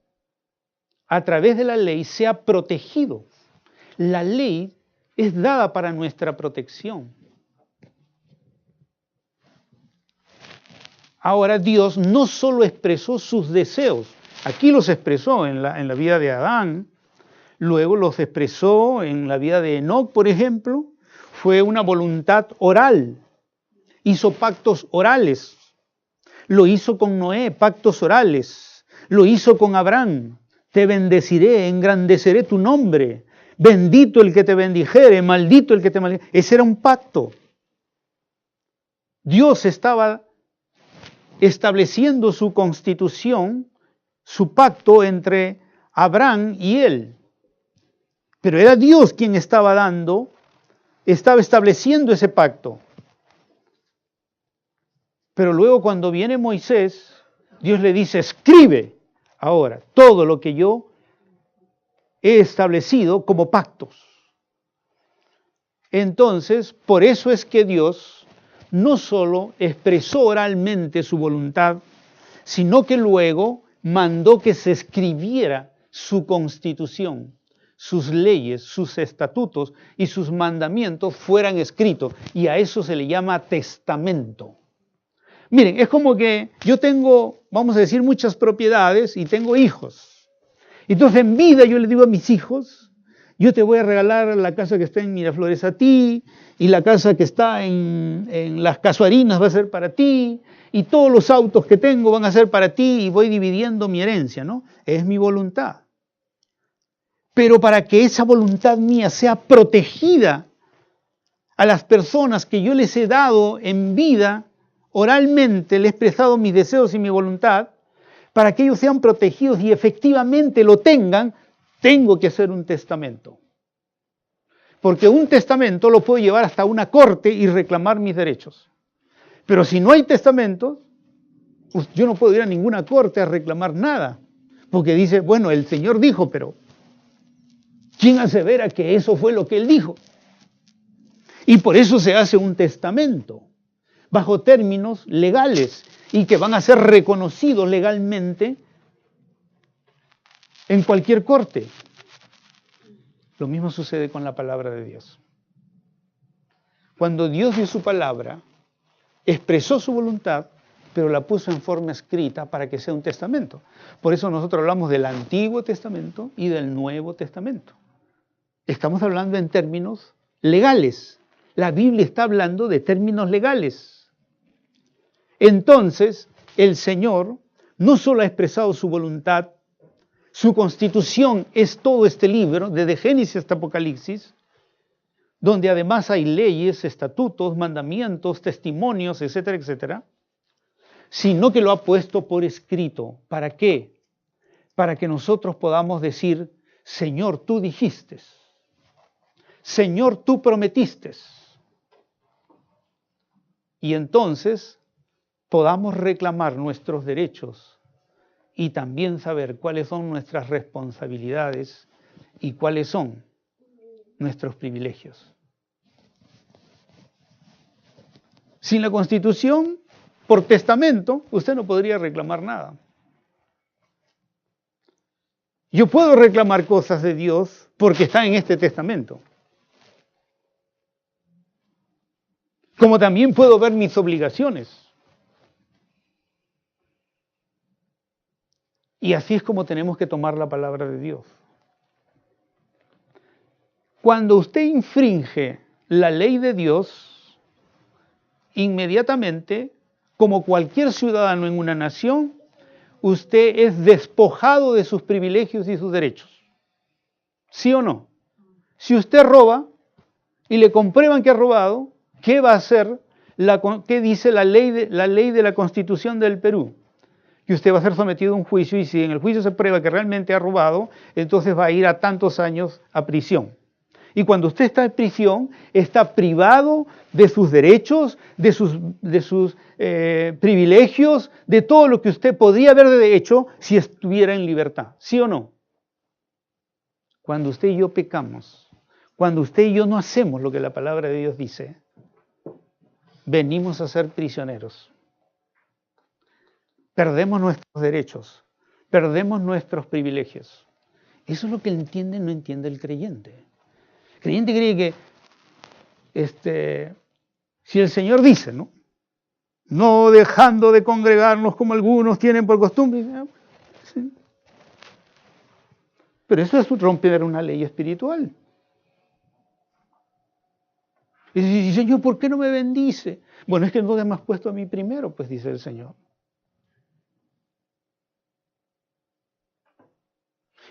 a través de la ley, sea protegido. La ley es dada para nuestra protección. Ahora Dios no solo expresó sus deseos, aquí los expresó en la vida de Adán, luego los expresó en la vida de Enoc, por ejemplo, fue una voluntad oral, hizo pactos orales, lo hizo con Noé, pactos orales, lo hizo con Abraham, te bendeciré, engrandeceré tu nombre, bendito el que te bendijere, maldito el que te maldijere. Ese era un pacto. Dios estaba estableciendo su constitución, su pacto entre Abraham y él. Pero era Dios quien estaba estableciendo ese pacto. Pero luego cuando viene Moisés, Dios le dice, escribe ahora todo lo que yo he establecido como pactos. Entonces, por eso es que Dios no solo expresó oralmente su voluntad, sino que luego mandó que se escribiera su constitución, sus leyes, sus estatutos y sus mandamientos fueran escritos. Y a eso se le llama testamento. Miren, es como que yo tengo, vamos a decir, muchas propiedades y tengo hijos. Entonces en vida yo le digo a mis hijos, yo te voy a regalar la casa que está en Miraflores a ti, y la casa que está en Las Casuarinas va a ser para ti, y todos los autos que tengo van a ser para ti, y voy dividiendo mi herencia, ¿no? Es mi voluntad. Pero para que esa voluntad mía sea protegida a las personas que yo les he dado en vida, oralmente les he expresado mis deseos y mi voluntad, para que ellos sean protegidos y efectivamente lo tengan, tengo que hacer un testamento. Porque un testamento lo puedo llevar hasta una corte y reclamar mis derechos. Pero si no hay testamento, pues yo no puedo ir a ninguna corte a reclamar nada. Porque dice, bueno, el Señor dijo, pero ¿quién asevera que eso fue lo que Él dijo? Y por eso se hace un testamento, bajo términos legales, y que van a ser reconocidos legalmente en cualquier corte. Lo mismo sucede con la palabra de Dios. Cuando Dios dio su palabra, expresó su voluntad, pero la puso en forma escrita para que sea un testamento. Por eso nosotros hablamos del Antiguo Testamento y del Nuevo Testamento. Estamos hablando en términos legales. La Biblia está hablando de términos legales. Entonces, el Señor no solo ha expresado su voluntad, su constitución es todo este libro, desde Génesis hasta Apocalipsis, donde además hay leyes, estatutos, mandamientos, testimonios, etcétera, etcétera, sino que lo ha puesto por escrito. ¿Para qué? Para que nosotros podamos decir, Señor, tú dijiste, Señor, tú prometiste. Y entonces podamos reclamar nuestros derechos y también saber cuáles son nuestras responsabilidades y cuáles son nuestros privilegios. Sin la Constitución, por testamento, usted no podría reclamar nada. Yo puedo reclamar cosas de Dios porque están en este testamento. Como también puedo ver mis obligaciones. Y así es como tenemos que tomar la palabra de Dios. Cuando usted infringe la ley de Dios, inmediatamente, como cualquier ciudadano en una nación, usted es despojado de sus privilegios y sus derechos. ¿Sí o no? Si usted roba y le comprueban que ha robado, ¿qué va a hacer? ¿Qué dice la ley de la Constitución del Perú? Que usted va a ser sometido a un juicio y si en el juicio se prueba que realmente ha robado, entonces va a ir a tantos años a prisión. Y cuando usted está en prisión, está privado de sus derechos, de sus privilegios, de todo lo que usted podría haber hecho si estuviera en libertad. ¿Sí o no? Cuando usted y yo pecamos, cuando usted y yo no hacemos lo que la palabra de Dios dice, venimos a ser prisioneros. Perdemos nuestros derechos, perdemos nuestros privilegios. Eso es lo que no entiende el creyente. El creyente cree que si el Señor dice, no dejando de congregarnos como algunos tienen por costumbre, sí. Pero eso es romper una ley espiritual. Y dice, Señor, ¿por qué no me bendice? Bueno, es que no me has puesto a mí primero, pues dice el Señor.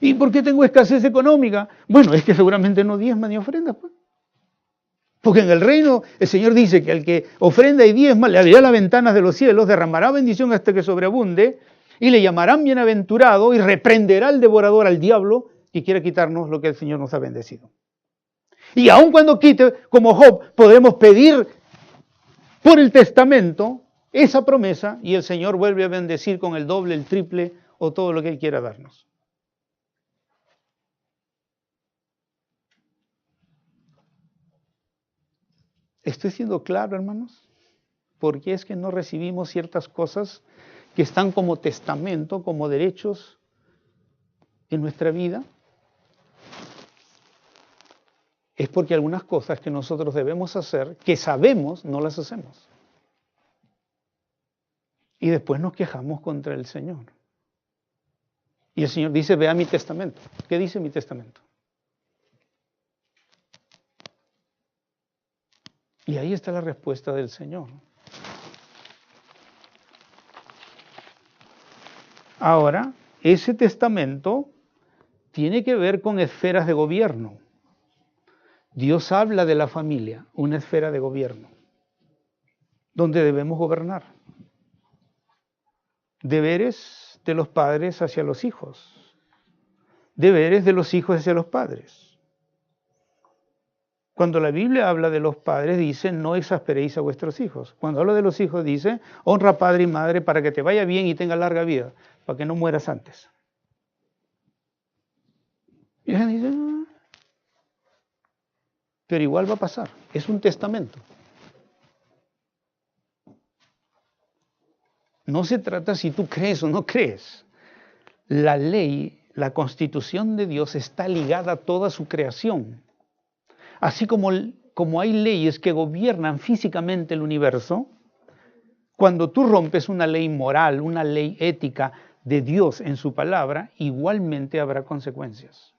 ¿Y por qué tengo escasez económica? Bueno, es que seguramente no diezma ni ofrenda, pues. Porque en el reino el Señor dice que al que ofrenda y diezma le abrirá las ventanas de los cielos, derramará bendición hasta que sobreabunde, y le llamarán bienaventurado, y reprenderá al devorador, al diablo, que quiera quitarnos lo que el Señor nos ha bendecido. Y aun cuando quite, como Job, podremos pedir por el testamento esa promesa, y el Señor vuelve a bendecir con el doble, el triple, o todo lo que Él quiera darnos. ¿Estoy siendo claro, hermanos? ¿Por qué es que no recibimos ciertas cosas que están como testamento, como derechos en nuestra vida? Es porque algunas cosas que nosotros debemos hacer, que sabemos, no las hacemos. Y después nos quejamos contra el Señor. Y el Señor dice, vea mi testamento. ¿Qué dice mi testamento? Y ahí está la respuesta del Señor. Ahora, ese testamento tiene que ver con esferas de gobierno. Dios habla de la familia, una esfera de gobierno, donde debemos gobernar. Deberes de los padres hacia los hijos. Deberes de los hijos hacia los padres. Cuando la Biblia habla de los padres, dice, no exasperéis a vuestros hijos. Cuando habla de los hijos, dice, honra a padre y madre para que te vaya bien y tenga larga vida, para que no mueras antes. Y la gente dice, no. Pero igual va a pasar. Es un testamento. No se trata si tú crees o no crees. La ley, la constitución de Dios está ligada a toda su creación. Así como hay leyes que gobiernan físicamente el universo, cuando tú rompes una ley moral, una ley ética de Dios en su palabra, igualmente habrá consecuencias.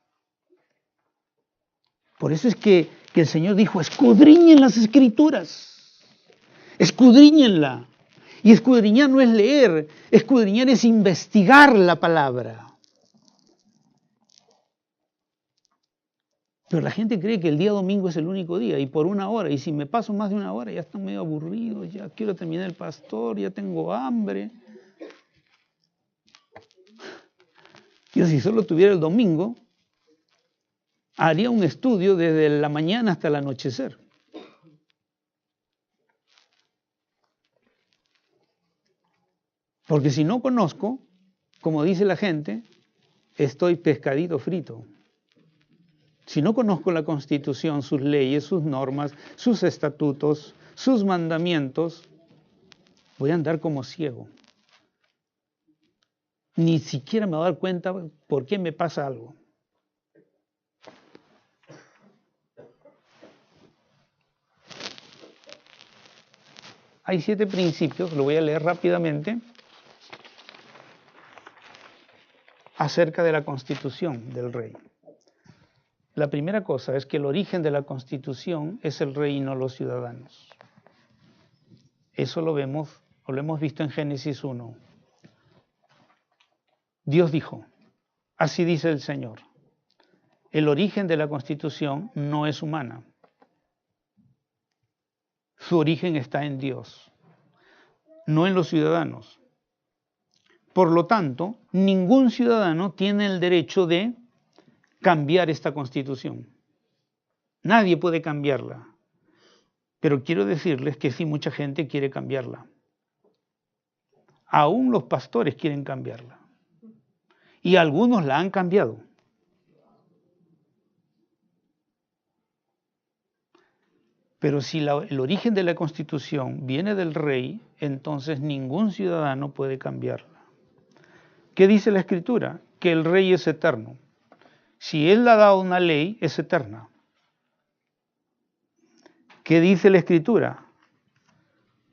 Por eso es que el Señor dijo, escudriñen las Escrituras, escudriñenla. Y escudriñar no es leer, escudriñar es investigar la palabra. Pero la gente cree que el día domingo es el único día y por una hora, y si me paso más de una hora ya estoy medio aburrido, ya quiero terminar el pastor, ya tengo hambre. Yo si solo tuviera el domingo, haría un estudio desde la mañana hasta el anochecer. Porque si no conozco, como dice la gente, estoy pescadito frito. Si no conozco la Constitución, sus leyes, sus normas, sus estatutos, sus mandamientos, voy a andar como ciego. Ni siquiera me voy a dar cuenta por qué me pasa algo. Hay 7 principios, lo voy a leer rápidamente, acerca de la Constitución del rey. La primera cosa es que el origen de la Constitución es el rey y no los ciudadanos. Eso lo hemos visto en Génesis 1. Dios dijo, así dice el Señor, el origen de la Constitución no es humana. Su origen está en Dios, no en los ciudadanos. Por lo tanto, ningún ciudadano tiene el derecho de cambiar esta Constitución. Nadie puede cambiarla. Pero quiero decirles que sí, mucha gente quiere cambiarla. Aún los pastores quieren cambiarla. Y algunos la han cambiado. Pero si el origen de la Constitución viene del rey, entonces ningún ciudadano puede cambiarla. ¿Qué dice la Escritura? Que el rey es eterno. Si Él ha dado una ley, es eterna. ¿Qué dice la Escritura?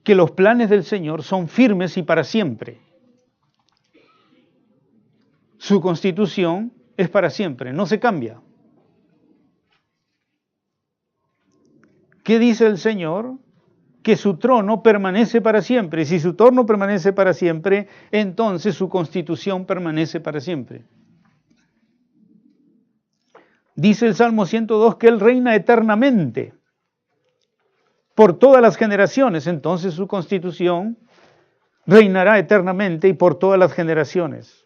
Que los planes del Señor son firmes y para siempre. Su constitución es para siempre, no se cambia. ¿Qué dice el Señor? Que su trono permanece para siempre. Si su trono permanece para siempre, entonces su constitución permanece para siempre. Dice el Salmo 102 que Él reina eternamente por todas las generaciones, entonces su constitución reinará eternamente y por todas las generaciones.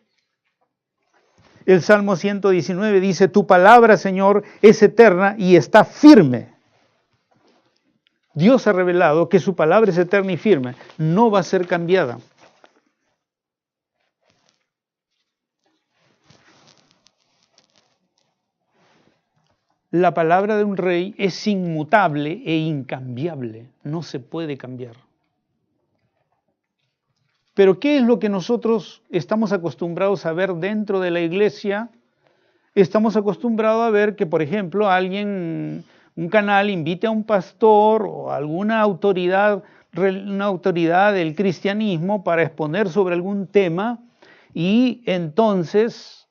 El Salmo 119 dice, tu palabra, Señor, es eterna y está firme. Dios ha revelado que su palabra es eterna y firme, no va a ser cambiada. La palabra de un rey es inmutable e incambiable, no se puede cambiar. Pero ¿qué es lo que nosotros estamos acostumbrados a ver dentro de la iglesia? Estamos acostumbrados a ver que, por ejemplo, un canal invite a un pastor o a alguna autoridad, una autoridad del cristianismo para exponer sobre algún tema y entonces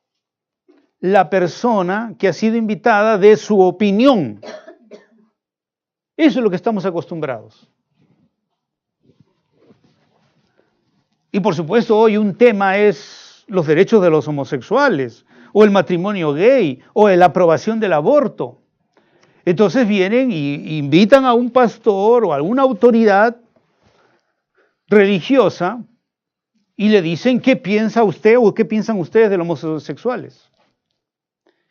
la persona que ha sido invitada dé su opinión. Eso es lo que estamos acostumbrados. Y por supuesto hoy un tema es los derechos de los homosexuales, o el matrimonio gay, o la aprobación del aborto. Entonces vienen y invitan a un pastor o a alguna autoridad religiosa y le dicen qué piensa usted o qué piensan ustedes de los homosexuales.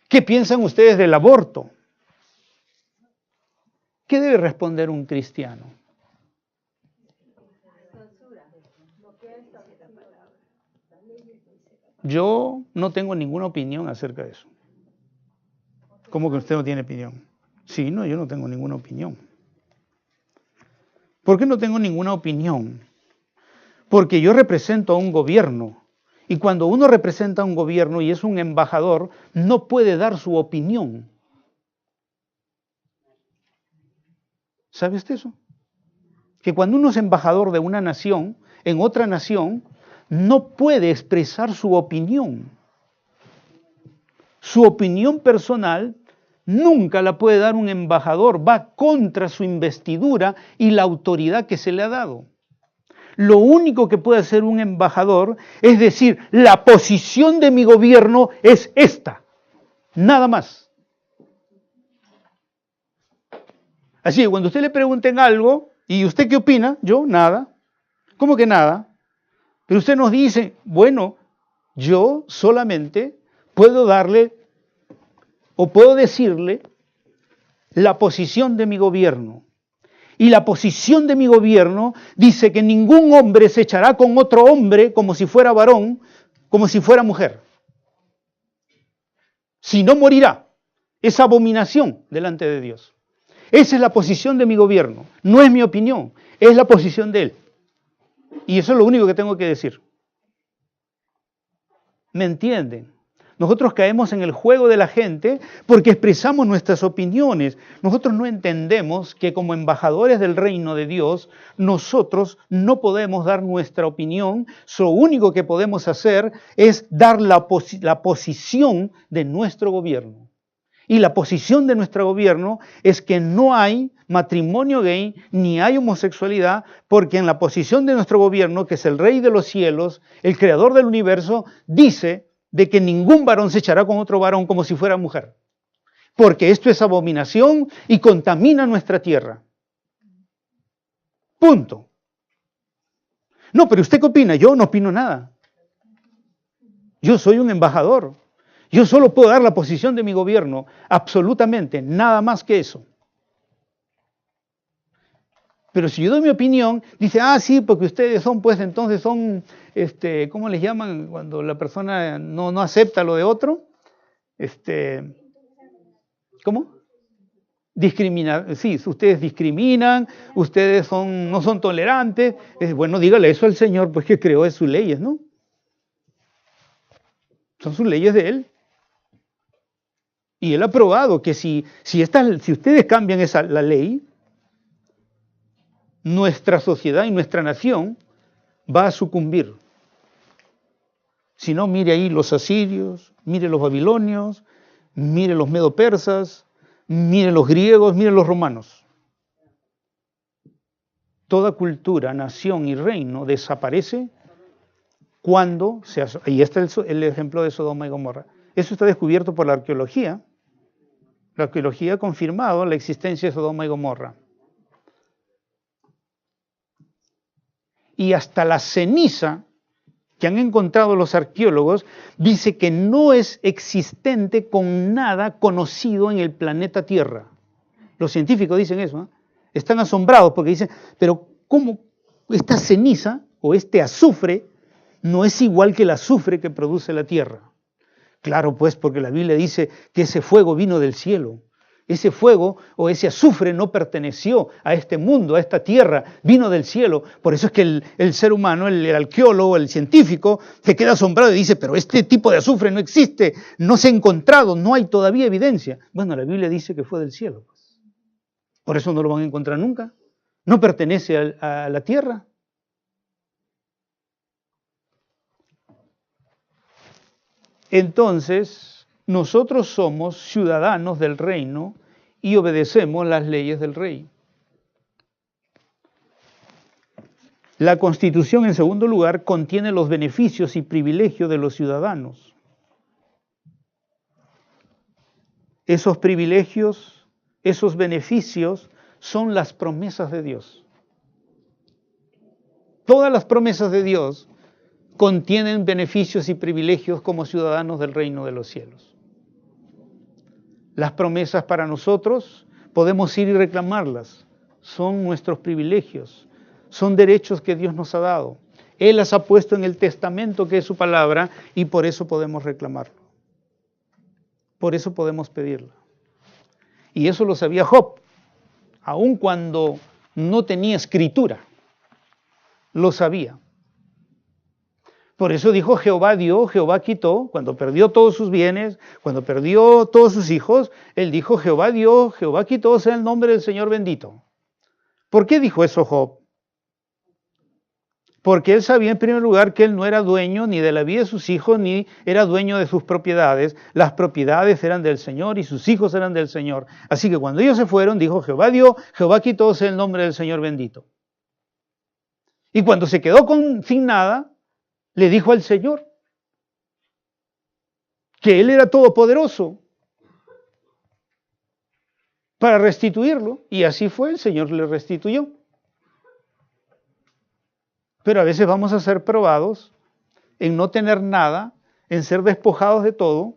¿Qué piensan ustedes del aborto? ¿Qué debe responder un cristiano? Yo no tengo ninguna opinión acerca de eso. ¿Cómo que usted no tiene opinión? Sí, no, yo no tengo ninguna opinión. ¿Por qué no tengo ninguna opinión? Porque yo represento a un gobierno. Y cuando uno representa a un gobierno y es un embajador, no puede dar su opinión. ¿Sabe usted eso? Que cuando uno es embajador de una nación, en otra nación, no puede expresar su opinión. Su opinión personal nunca la puede dar un embajador, va contra su investidura y la autoridad que se le ha dado. Lo único que puede hacer un embajador es decir, la posición de mi gobierno es esta, nada más. Así que cuando usted le pregunten algo, ¿y usted qué opina? Yo, nada. ¿Cómo que nada? Pero usted nos dice, bueno, yo solamente puedo darle o puedo decirle la posición de mi gobierno. Y la posición de mi gobierno dice que ningún hombre se echará con otro hombre como si fuera varón, como si fuera mujer. Si no morirá. Es abominación delante de Dios. Esa es la posición de mi gobierno. No es mi opinión, es la posición de él. Y eso es lo único que tengo que decir. ¿Me entienden? Nosotros caemos en el juego de la gente porque expresamos nuestras opiniones. Nosotros no entendemos que como embajadores del reino de Dios, nosotros no podemos dar nuestra opinión. Lo único que podemos hacer es dar la posición de nuestro gobierno. Y la posición de nuestro gobierno es que no hay matrimonio gay ni hay homosexualidad, porque en la posición de nuestro gobierno, que es el Rey de los cielos, el Creador del universo, dice de que ningún varón se echará con otro varón como si fuera mujer. Porque esto es abominación y contamina nuestra tierra. Punto. No, pero ¿usted qué opina? Yo no opino nada. Yo soy un embajador. Yo solo puedo dar la posición de mi gobierno, absolutamente, nada más que eso. Pero si yo doy mi opinión, dice, sí, porque ustedes son, pues entonces son, ¿cómo les llaman cuando la persona no acepta lo de otro? ¿Cómo? Discriminar, sí, ustedes discriminan, ustedes no son tolerantes. Bueno, dígale eso al Señor, pues que creó sus leyes, ¿no? Son sus leyes de Él. Y Él ha probado que si ustedes cambian la ley, nuestra sociedad y nuestra nación va a sucumbir. Si no, mire ahí los asirios, mire los babilonios, mire los medo-persas, mire los griegos, mire los romanos. Toda cultura, nación y reino desaparece cuando ahí está el ejemplo de Sodoma y Gomorra. Eso está descubierto por la arqueología. La arqueología ha confirmado la existencia de Sodoma y Gomorra. Y hasta la ceniza que han encontrado los arqueólogos dice que no es existente con nada conocido en el planeta Tierra. Los científicos dicen eso, ¿eh? Están asombrados porque dicen, pero ¿cómo esta ceniza o este azufre no es igual que el azufre que produce la Tierra? Claro, pues, porque la Biblia dice que ese fuego vino del cielo. Ese fuego o ese azufre no perteneció a este mundo, a esta tierra, vino del cielo. Por eso es que el ser humano, el arqueólogo, el científico, se queda asombrado y dice, pero este tipo de azufre no existe, no se ha encontrado, no hay todavía evidencia. Bueno, la Biblia dice que fue del cielo. Pues. Por eso no lo van a encontrar nunca. No pertenece a la tierra. Entonces, nosotros somos ciudadanos del reino y obedecemos las leyes del rey. La Constitución, en segundo lugar, contiene los beneficios y privilegios de los ciudadanos. Esos privilegios, esos beneficios son las promesas de Dios. Todas las promesas de Dios contienen beneficios y privilegios como ciudadanos del reino de los cielos. Las promesas para nosotros podemos ir y reclamarlas. Son nuestros privilegios, son derechos que Dios nos ha dado. Él las ha puesto en el testamento que es su palabra y por eso podemos reclamarlo. Por eso podemos pedirla. Y eso lo sabía Job, aun cuando no tenía escritura, lo sabía. Por eso dijo: Jehová dio, Jehová quitó. Cuando perdió todos sus bienes, cuando perdió todos sus hijos, él dijo: Jehová dio, Jehová quitó, sea el nombre del Señor bendito. ¿Por qué dijo eso Job? Porque él sabía en primer lugar que él no era dueño ni de la vida de sus hijos, ni era dueño de sus propiedades. Las propiedades eran del Señor y sus hijos eran del Señor. Así que cuando ellos se fueron, dijo: Jehová dio, Jehová quitó, sea el nombre del Señor bendito. Y cuando se quedó sin nada, le dijo al Señor que Él era todopoderoso para restituirlo. Y así fue, el Señor le restituyó. Pero a veces vamos a ser probados en no tener nada, en ser despojados de todo,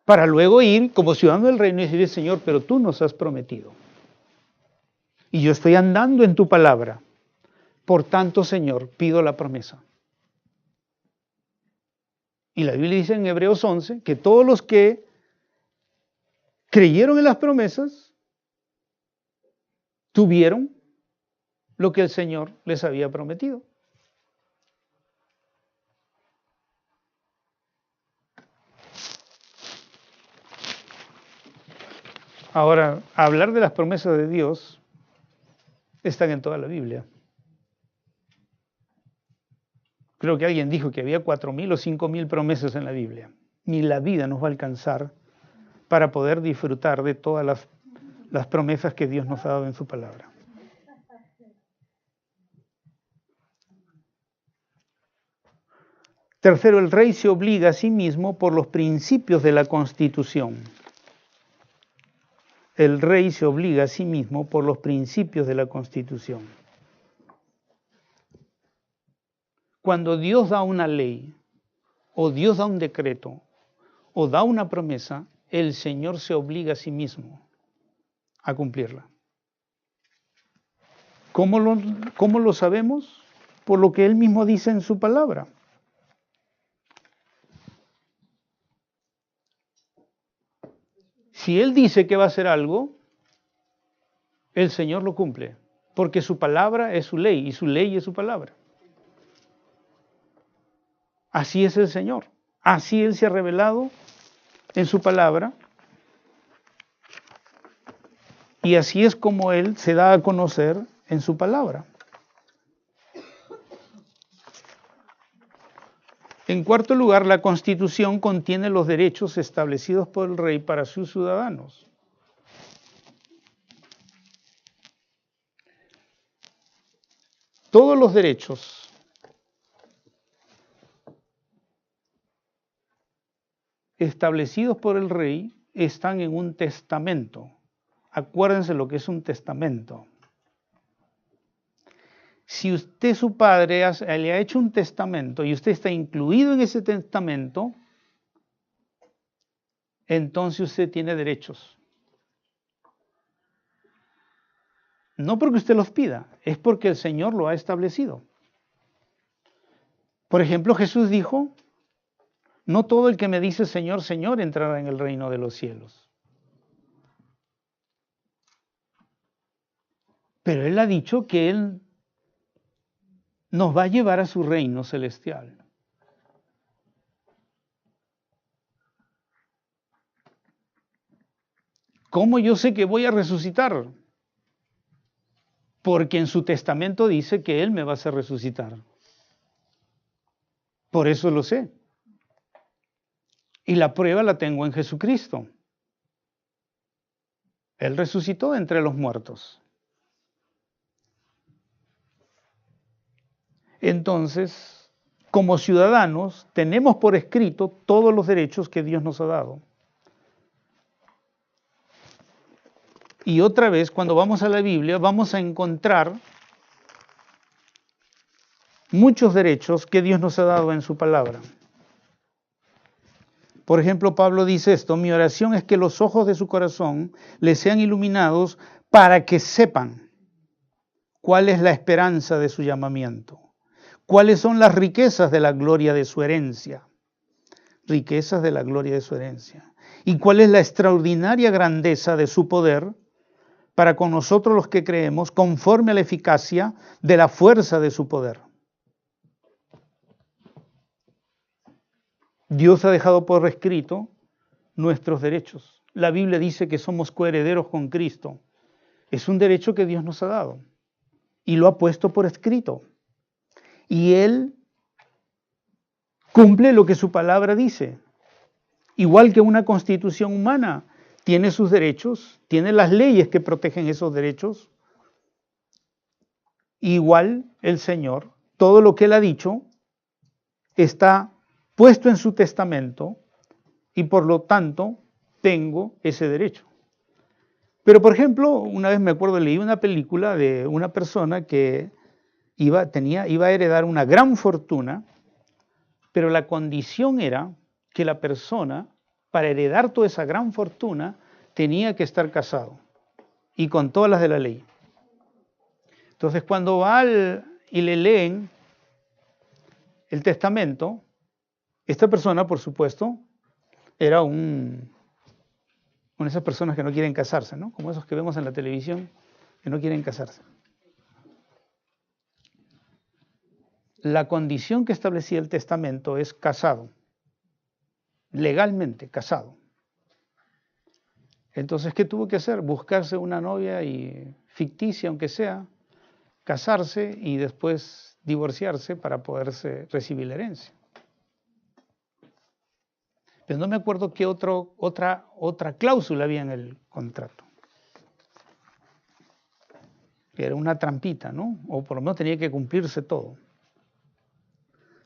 para luego ir como ciudadano del reino y decir: Señor, pero tú nos has prometido. Y yo estoy andando en tu palabra. Por tanto, Señor, pido la promesa. Y la Biblia dice en Hebreos 11 que todos los que creyeron en las promesas tuvieron lo que el Señor les había prometido. Ahora, hablar de las promesas de Dios están en toda la Biblia. Creo que alguien dijo que había 4,000 o 5,000 promesas en la Biblia. Ni la vida nos va a alcanzar para poder disfrutar de todas las promesas que Dios nos ha dado en su palabra. Tercero, el rey se obliga a sí mismo por los principios de la Constitución. El rey se obliga a sí mismo por los principios de la Constitución. Cuando Dios da una ley, o Dios da un decreto, o da una promesa, el Señor se obliga a sí mismo a cumplirla. ¿Cómo lo sabemos? Por lo que Él mismo dice en su palabra. Si Él dice que va a hacer algo, el Señor lo cumple, porque su palabra es su ley y su ley es su palabra. Así es el Señor, así Él se ha revelado en su palabra y así es como Él se da a conocer en su palabra. En cuarto lugar, la Constitución contiene los derechos establecidos por el rey para sus ciudadanos. Todos los derechos establecidos por el rey están en un testamento. Acuérdense lo que es un testamento. Si usted, su padre, le ha hecho un testamento y usted está incluido en ese testamento, entonces usted tiene derechos. No porque usted los pida, es porque el Señor lo ha establecido. Por ejemplo, Jesús dijo: no todo el que me dice Señor, Señor entrará en el reino de los cielos. Pero Él ha dicho que Él nos va a llevar a su reino celestial. ¿Cómo yo sé que voy a resucitar? Porque en su testamento dice que Él me va a hacer resucitar. Por eso lo sé. Y la prueba la tengo en Jesucristo. Él resucitó de entre los muertos. Entonces, como ciudadanos, tenemos por escrito todos los derechos que Dios nos ha dado. Y otra vez, cuando vamos a la Biblia, vamos a encontrar muchos derechos que Dios nos ha dado en su palabra. Por ejemplo, Pablo dice esto: mi oración es que los ojos de su corazón les sean iluminados para que sepan cuál es la esperanza de su llamamiento, cuáles son las riquezas de la gloria de su herencia, riquezas de la gloria de su herencia, y cuál es la extraordinaria grandeza de su poder para con nosotros los que creemos, conforme a la eficacia de la fuerza de su poder. Dios ha dejado por escrito nuestros derechos. La Biblia dice que somos coherederos con Cristo. Es un derecho que Dios nos ha dado y lo ha puesto por escrito. Y Él cumple lo que su palabra dice. Igual que una constitución humana tiene sus derechos, tiene las leyes que protegen esos derechos. Igual el Señor, todo lo que Él ha dicho está puesto en su testamento y por lo tanto tengo ese derecho. Pero por ejemplo, una vez me acuerdo, leí una película de una persona que iba a heredar una gran fortuna, pero la condición era que la persona, para heredar toda esa gran fortuna, tenía que estar casado y con todas las de la ley. Entonces cuando va y le leen el testamento, esta persona, por supuesto, era una de esas personas que no quieren casarse, ¿no? Como esos que vemos en la televisión, que no quieren casarse. La condición que establecía el testamento es casado, legalmente casado. Entonces, ¿qué tuvo que hacer? Buscarse una novia y ficticia, aunque sea, casarse y después divorciarse para poderse recibir la herencia. Pero no me acuerdo qué otra cláusula había en el contrato. Era una trampita, ¿no? O por lo menos tenía que cumplirse todo.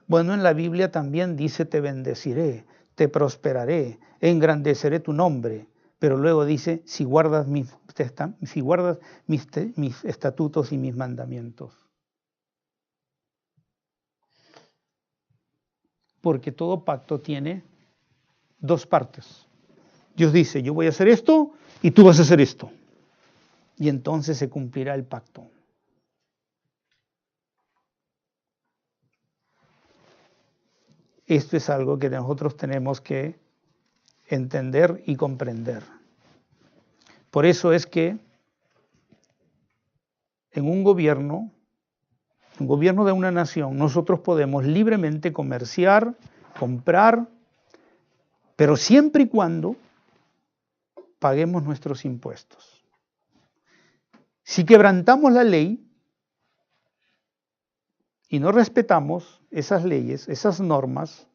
Bueno, en la Biblia también dice: te bendeciré, te prosperaré, engrandeceré tu nombre. Pero luego dice: si guardas mis estatutos y mis mandamientos. Porque todo pacto tiene dos partes. Dios dice: yo voy a hacer esto y tú vas a hacer esto. Y entonces se cumplirá el pacto. Esto es algo que nosotros tenemos que entender y comprender. Por eso es que en un gobierno de una nación, nosotros podemos libremente comerciar, comprar, pero siempre y cuando paguemos nuestros impuestos. Si quebrantamos la ley y no respetamos esas leyes, esas normas,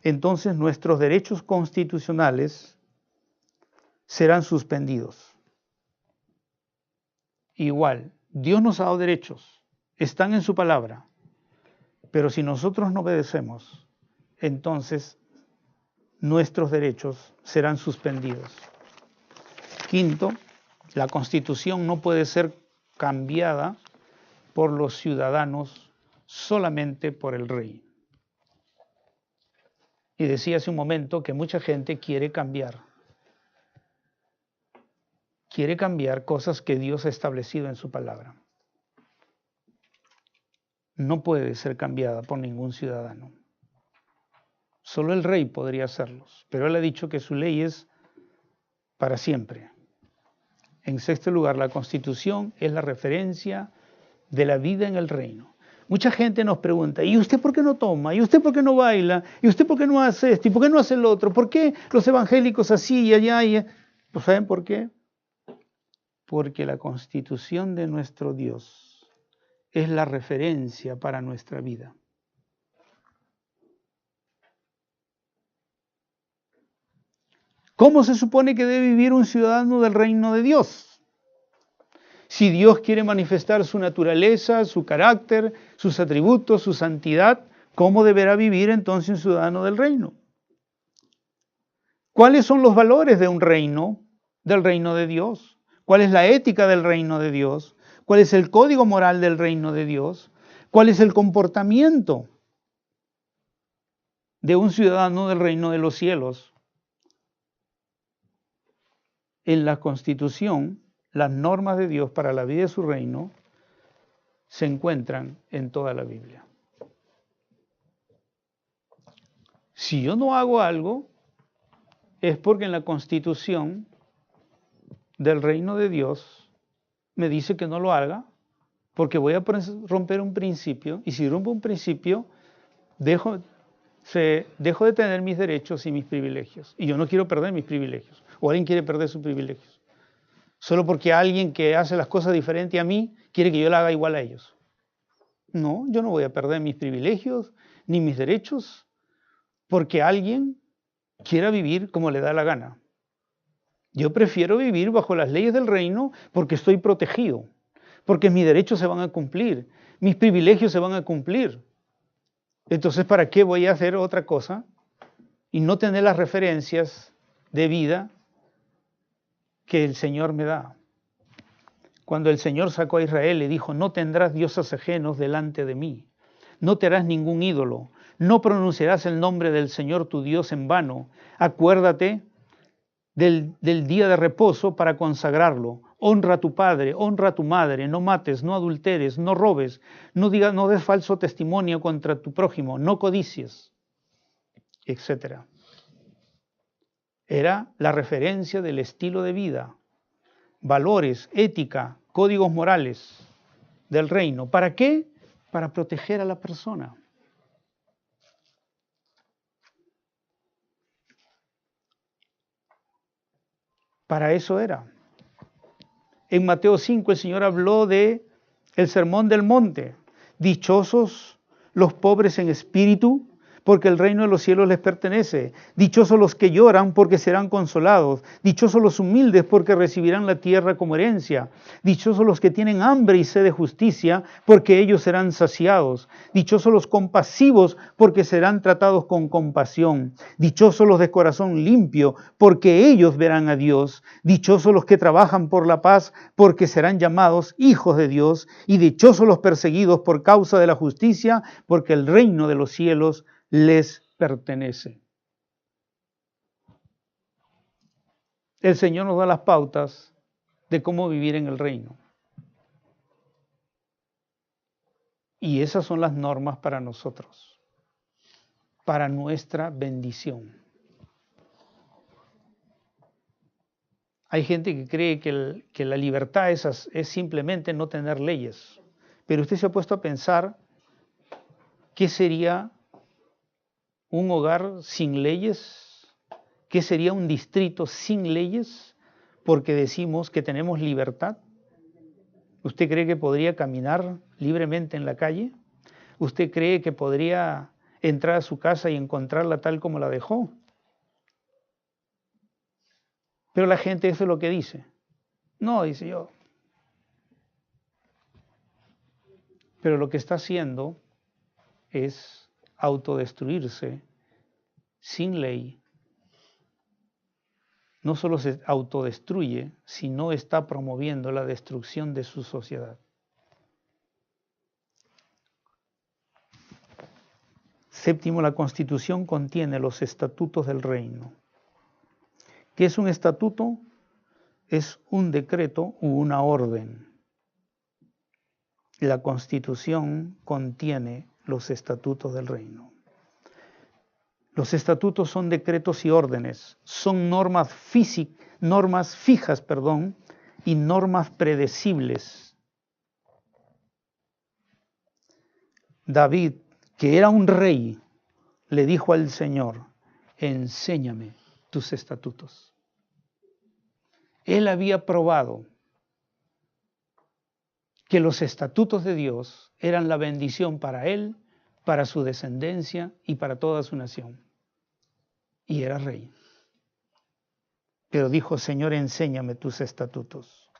entonces nuestros derechos constitucionales serán suspendidos. Igual, Dios nos ha dado derechos, están en su palabra, pero si nosotros no obedecemos, entonces nuestros derechos serán suspendidos. Quinto, la Constitución no puede ser cambiada por los ciudadanos, solamente por el rey. Y decía hace un momento que mucha gente quiere cambiar cosas que Dios ha establecido en su palabra. No puede ser cambiada por ningún ciudadano. Solo el rey podría hacerlos, pero él ha dicho que su ley es para siempre. En sexto lugar, la Constitución es la referencia de la vida en el reino. Mucha gente nos pregunta: ¿y usted por qué no toma? ¿Y usted por qué no baila? ¿Y usted por qué no hace esto? ¿Y por qué no hace el otro? ¿Por qué los evangélicos así y allá? Pues ¿saben por qué? Porque la Constitución de nuestro Dios es la referencia para nuestra vida. ¿Cómo se supone que debe vivir un ciudadano del reino de Dios? Si Dios quiere manifestar su naturaleza, su carácter, sus atributos, su santidad, ¿cómo deberá vivir entonces un ciudadano del reino? ¿Cuáles son los valores de un reino, del reino de Dios? ¿Cuál es la ética del reino de Dios? ¿Cuál es el código moral del reino de Dios? ¿Cuál es el comportamiento de un ciudadano del reino de los cielos? En la Constitución, las normas de Dios para la vida de su reino se encuentran en toda la Biblia. Si yo no hago algo, es porque en la Constitución del reino de Dios me dice que no lo haga, porque voy a romper un principio, y si rompo un principio, dejo de tener mis derechos y mis privilegios. Y yo no quiero perder mis privilegios. O alguien quiere perder sus privilegios. Solo porque alguien que hace las cosas diferente a mí quiere que yo la haga igual a ellos. No, yo no voy a perder mis privilegios ni mis derechos porque alguien quiera vivir como le da la gana. Yo prefiero vivir bajo las leyes del reino porque estoy protegido, porque mis derechos se van a cumplir, mis privilegios se van a cumplir. Entonces, ¿para qué voy a hacer otra cosa y no tener las referencias de vida que el Señor me da? Cuando el Señor sacó a Israel, le dijo: no tendrás dioses ajenos delante de mí, no te harás ningún ídolo, no pronunciarás el nombre del Señor tu Dios en vano, acuérdate del día de reposo para consagrarlo, honra a tu padre, honra a tu madre, no mates, no adulteres, no robes, no des falso testimonio contra tu prójimo, no codicies, etc. Era la referencia del estilo de vida, valores, ética, códigos morales del reino. ¿Para qué? Para proteger a la persona. Para eso era. En Mateo 5 el Señor habló de el sermón del monte. Dichosos los pobres en espíritu, porque el reino de los cielos les pertenece. Dichosos los que lloran, porque serán consolados. Dichosos los humildes, porque recibirán la tierra como herencia. Dichosos los que tienen hambre y sed de justicia, porque ellos serán saciados. Dichosos los compasivos, porque serán tratados con compasión. Dichosos los de corazón limpio, porque ellos verán a Dios. Dichosos los que trabajan por la paz, porque serán llamados hijos de Dios. Y dichosos los perseguidos por causa de la justicia, porque el reino de los cielos les pertenece. El Señor nos da las pautas de cómo vivir en el reino. Y esas son las normas para nosotros, para nuestra bendición. Hay gente que cree que la libertad es simplemente no tener leyes. Pero usted se ha puesto a pensar qué sería un hogar sin leyes, ¿qué sería un distrito sin leyes? Porque decimos que tenemos libertad. ¿Usted cree que podría caminar libremente en la calle? ¿Usted cree que podría entrar a su casa y encontrarla tal como la dejó? Pero la gente eso es lo que dice. No, dice yo. Pero lo que está haciendo es autodestruirse sin ley. No solo se autodestruye, sino está promoviendo la destrucción de su sociedad. Séptimo, la Constitución contiene los estatutos del reino. ¿Qué es un estatuto? Es un decreto u una orden. La Constitución contiene los estatutos del reino. Los estatutos son decretos y órdenes, son normas fijas, y normas predecibles. David, que era un rey, le dijo al Señor: enséñame tus estatutos. Él había probado que los estatutos de Dios eran la bendición para él, para su descendencia y para toda su nación. Y era rey. pero dijo, Señor, enséñame tus estatutos.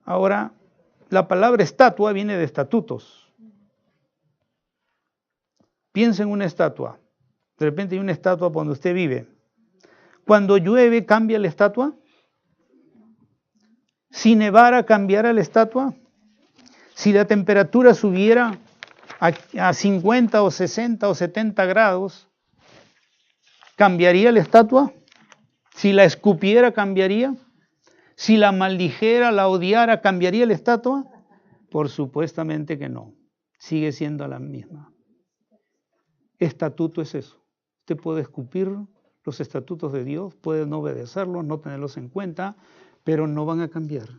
Ahora, la palabra estatua viene de estatutos. Piensa en una estatua. De repente hay una estatua donde usted vive. Cuando llueve, ¿cambia la estatua? Si nevara, ¿cambiara la estatua? Si la temperatura subiera a 50 o 60 o 70 grados, ¿cambiaría la estatua? Si la escupiera, ¿cambiaría? Si la maldijera, la odiara, ¿cambiaría la estatua? Por supuestamente que no. Sigue siendo la misma. Estatuto es eso. Usted puede escupir los estatutos de Dios, puede no obedecerlos, no tenerlos en cuenta, pero no van a cambiar.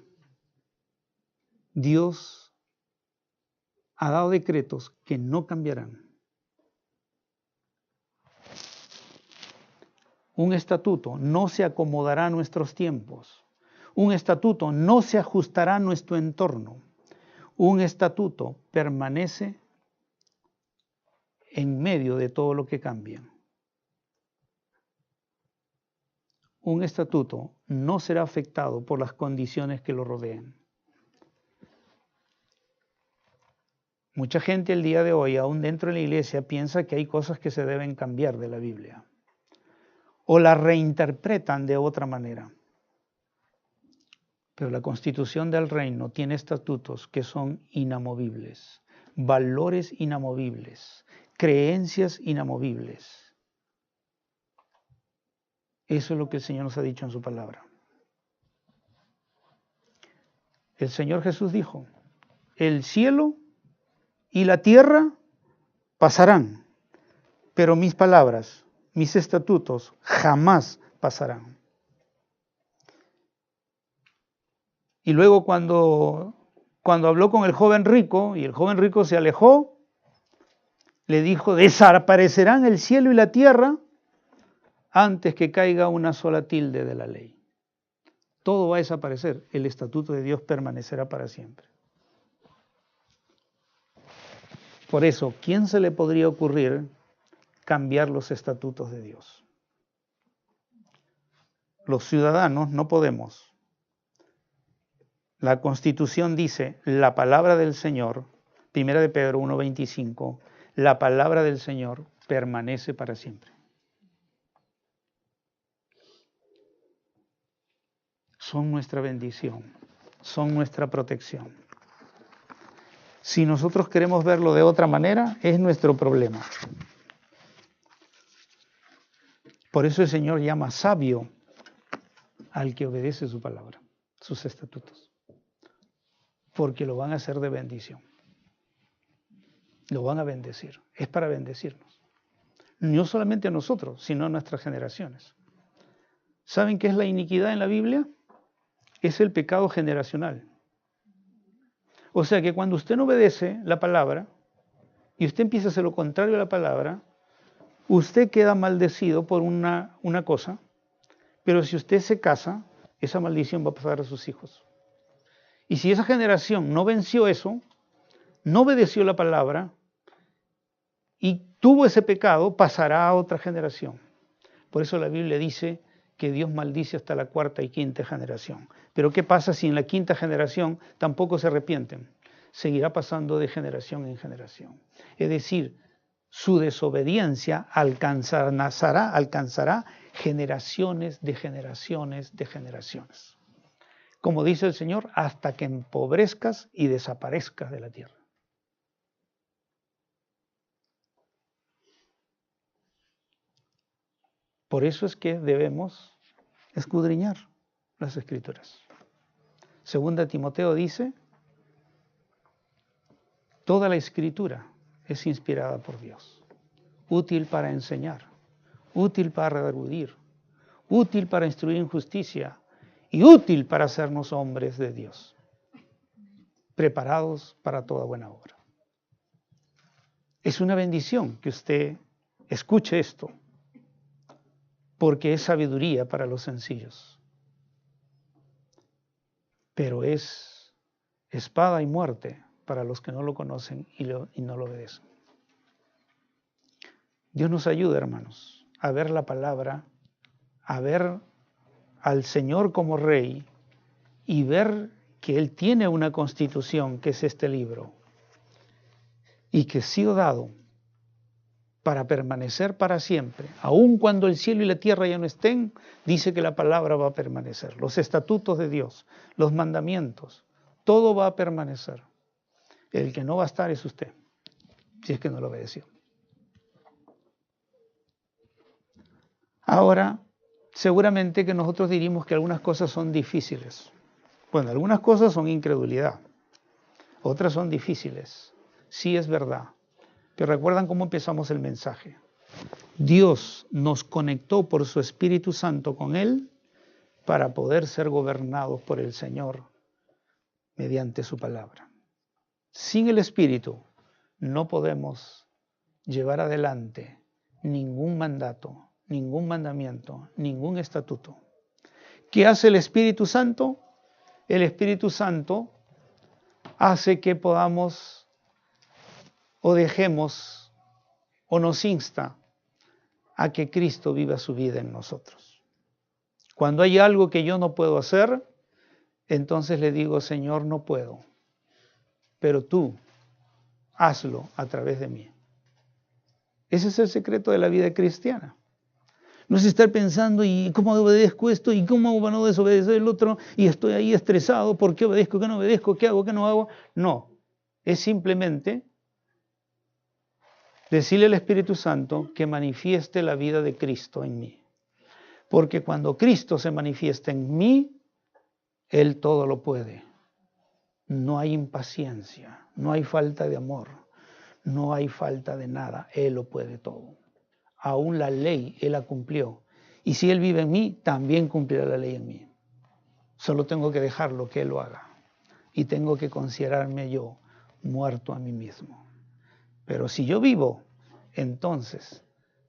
Dios ha dado decretos que no cambiarán. Un estatuto no se acomodará a nuestros tiempos. Un estatuto no se ajustará a nuestro entorno. Un estatuto permanece en medio de todo lo que cambia. Un estatuto no será afectado por las condiciones que lo rodeen. Mucha gente el día de hoy, aún dentro de la iglesia, piensa que hay cosas que se deben cambiar de la Biblia o la reinterpretan de otra manera. Pero la Constitución del Reino tiene estatutos que son inamovibles, valores inamovibles, creencias inamovibles. Eso es lo que el Señor nos ha dicho en su palabra. El Señor Jesús dijo, el cielo y la tierra pasarán, pero mis palabras, mis estatutos jamás pasarán. Y luego cuando habló con el joven rico y el joven rico se alejó, le dijo, desaparecerán el cielo y la tierra antes que caiga una sola tilde de la ley. Todo va a desaparecer, el estatuto de Dios permanecerá para siempre. Por eso, ¿quién se le podría ocurrir cambiar los estatutos de Dios? Los ciudadanos no podemos. La Constitución dice, la palabra del Señor, 1 de Pedro 1:25, la palabra del Señor permanece para siempre. Son nuestra bendición, son nuestra protección. Si nosotros queremos verlo de otra manera, es nuestro problema. Por eso el Señor llama sabio al que obedece su palabra, sus estatutos. Porque lo van a hacer de bendición. Lo van a bendecir. Es para bendecirnos. No solamente a nosotros, sino a nuestras generaciones. ¿Saben qué es la iniquidad en la Biblia? Es el pecado generacional. O sea que cuando usted no obedece la palabra y usted empieza a hacer lo contrario a la palabra, usted queda maldecido por una cosa, pero si usted se casa, esa maldición va a pasar a sus hijos. Y si esa generación no venció eso, no obedeció la palabra y tuvo ese pecado, pasará a otra generación. Por eso la Biblia dice que Dios maldice hasta la cuarta y quinta generación. Pero ¿qué pasa si en la quinta generación tampoco se arrepienten? Seguirá pasando de generación en generación. Es decir, su desobediencia alcanzará generaciones de generaciones de generaciones. Como dice el Señor, hasta que empobrezcas y desaparezcas de la tierra. Por eso es que debemos escudriñar las Escrituras. Segunda Timoteo dice, toda la Escritura es inspirada por Dios, útil para enseñar, útil para redarguir, útil para instruir en justicia y útil para hacernos hombres de Dios, preparados para toda buena obra. Es una bendición que usted escuche esto, porque es sabiduría para los sencillos, pero es espada y muerte para los que no lo conocen y no lo obedecen. Dios nos ayude, hermanos, a ver la palabra, a ver al Señor como Rey y ver que Él tiene una constitución, que es este libro, y que ha sido dado para permanecer para siempre. Aun cuando el cielo y la tierra ya no estén, dice que la palabra va a permanecer. Los estatutos de Dios, los mandamientos, todo va a permanecer. El que no va a estar es usted, si es que no lo obedeció. Ahora, seguramente que nosotros diríamos que algunas cosas son difíciles. Bueno, algunas cosas son incredulidad, otras son difíciles. Sí, es verdad. Pero recuerdan cómo empezamos el mensaje. Dios nos conectó por su Espíritu Santo con Él para poder ser gobernados por el Señor mediante su palabra. Sin el Espíritu no podemos llevar adelante ningún mandato, ningún mandamiento, ningún estatuto. ¿Qué hace el Espíritu Santo? El Espíritu Santo hace que podamos o dejemos o nos insta a que Cristo viva su vida en nosotros. Cuando hay algo que yo no puedo hacer, entonces le digo, Señor, no puedo, pero tú hazlo a través de mí. Ese es el secreto de la vida cristiana. No es estar pensando, ¿y cómo obedezco esto? ¿Y cómo no desobedecer el otro? Y estoy ahí estresado, ¿por qué obedezco, qué no obedezco? ¿Qué hago, qué no hago? No, es simplemente decirle al Espíritu Santo que manifieste la vida de Cristo en mí. Porque cuando Cristo se manifiesta en mí, Él todo lo puede. No hay impaciencia, no hay falta de amor, no hay falta de nada. Él lo puede todo. Aún la ley Él la cumplió. Y si Él vive en mí, también cumplirá la ley en mí. Solo tengo que dejarlo que Él lo haga. Y tengo que considerarme yo muerto a mí mismo. Pero si yo vivo, entonces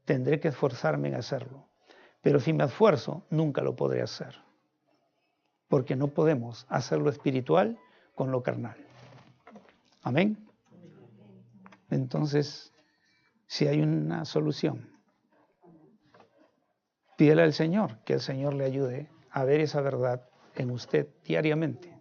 tendré que esforzarme en hacerlo. Pero si me esfuerzo, nunca lo podré hacer. Porque no podemos hacer lo espiritual con lo carnal. Amén. Entonces, si hay una solución, pídele al Señor, que el Señor le ayude a ver esa verdad en usted diariamente.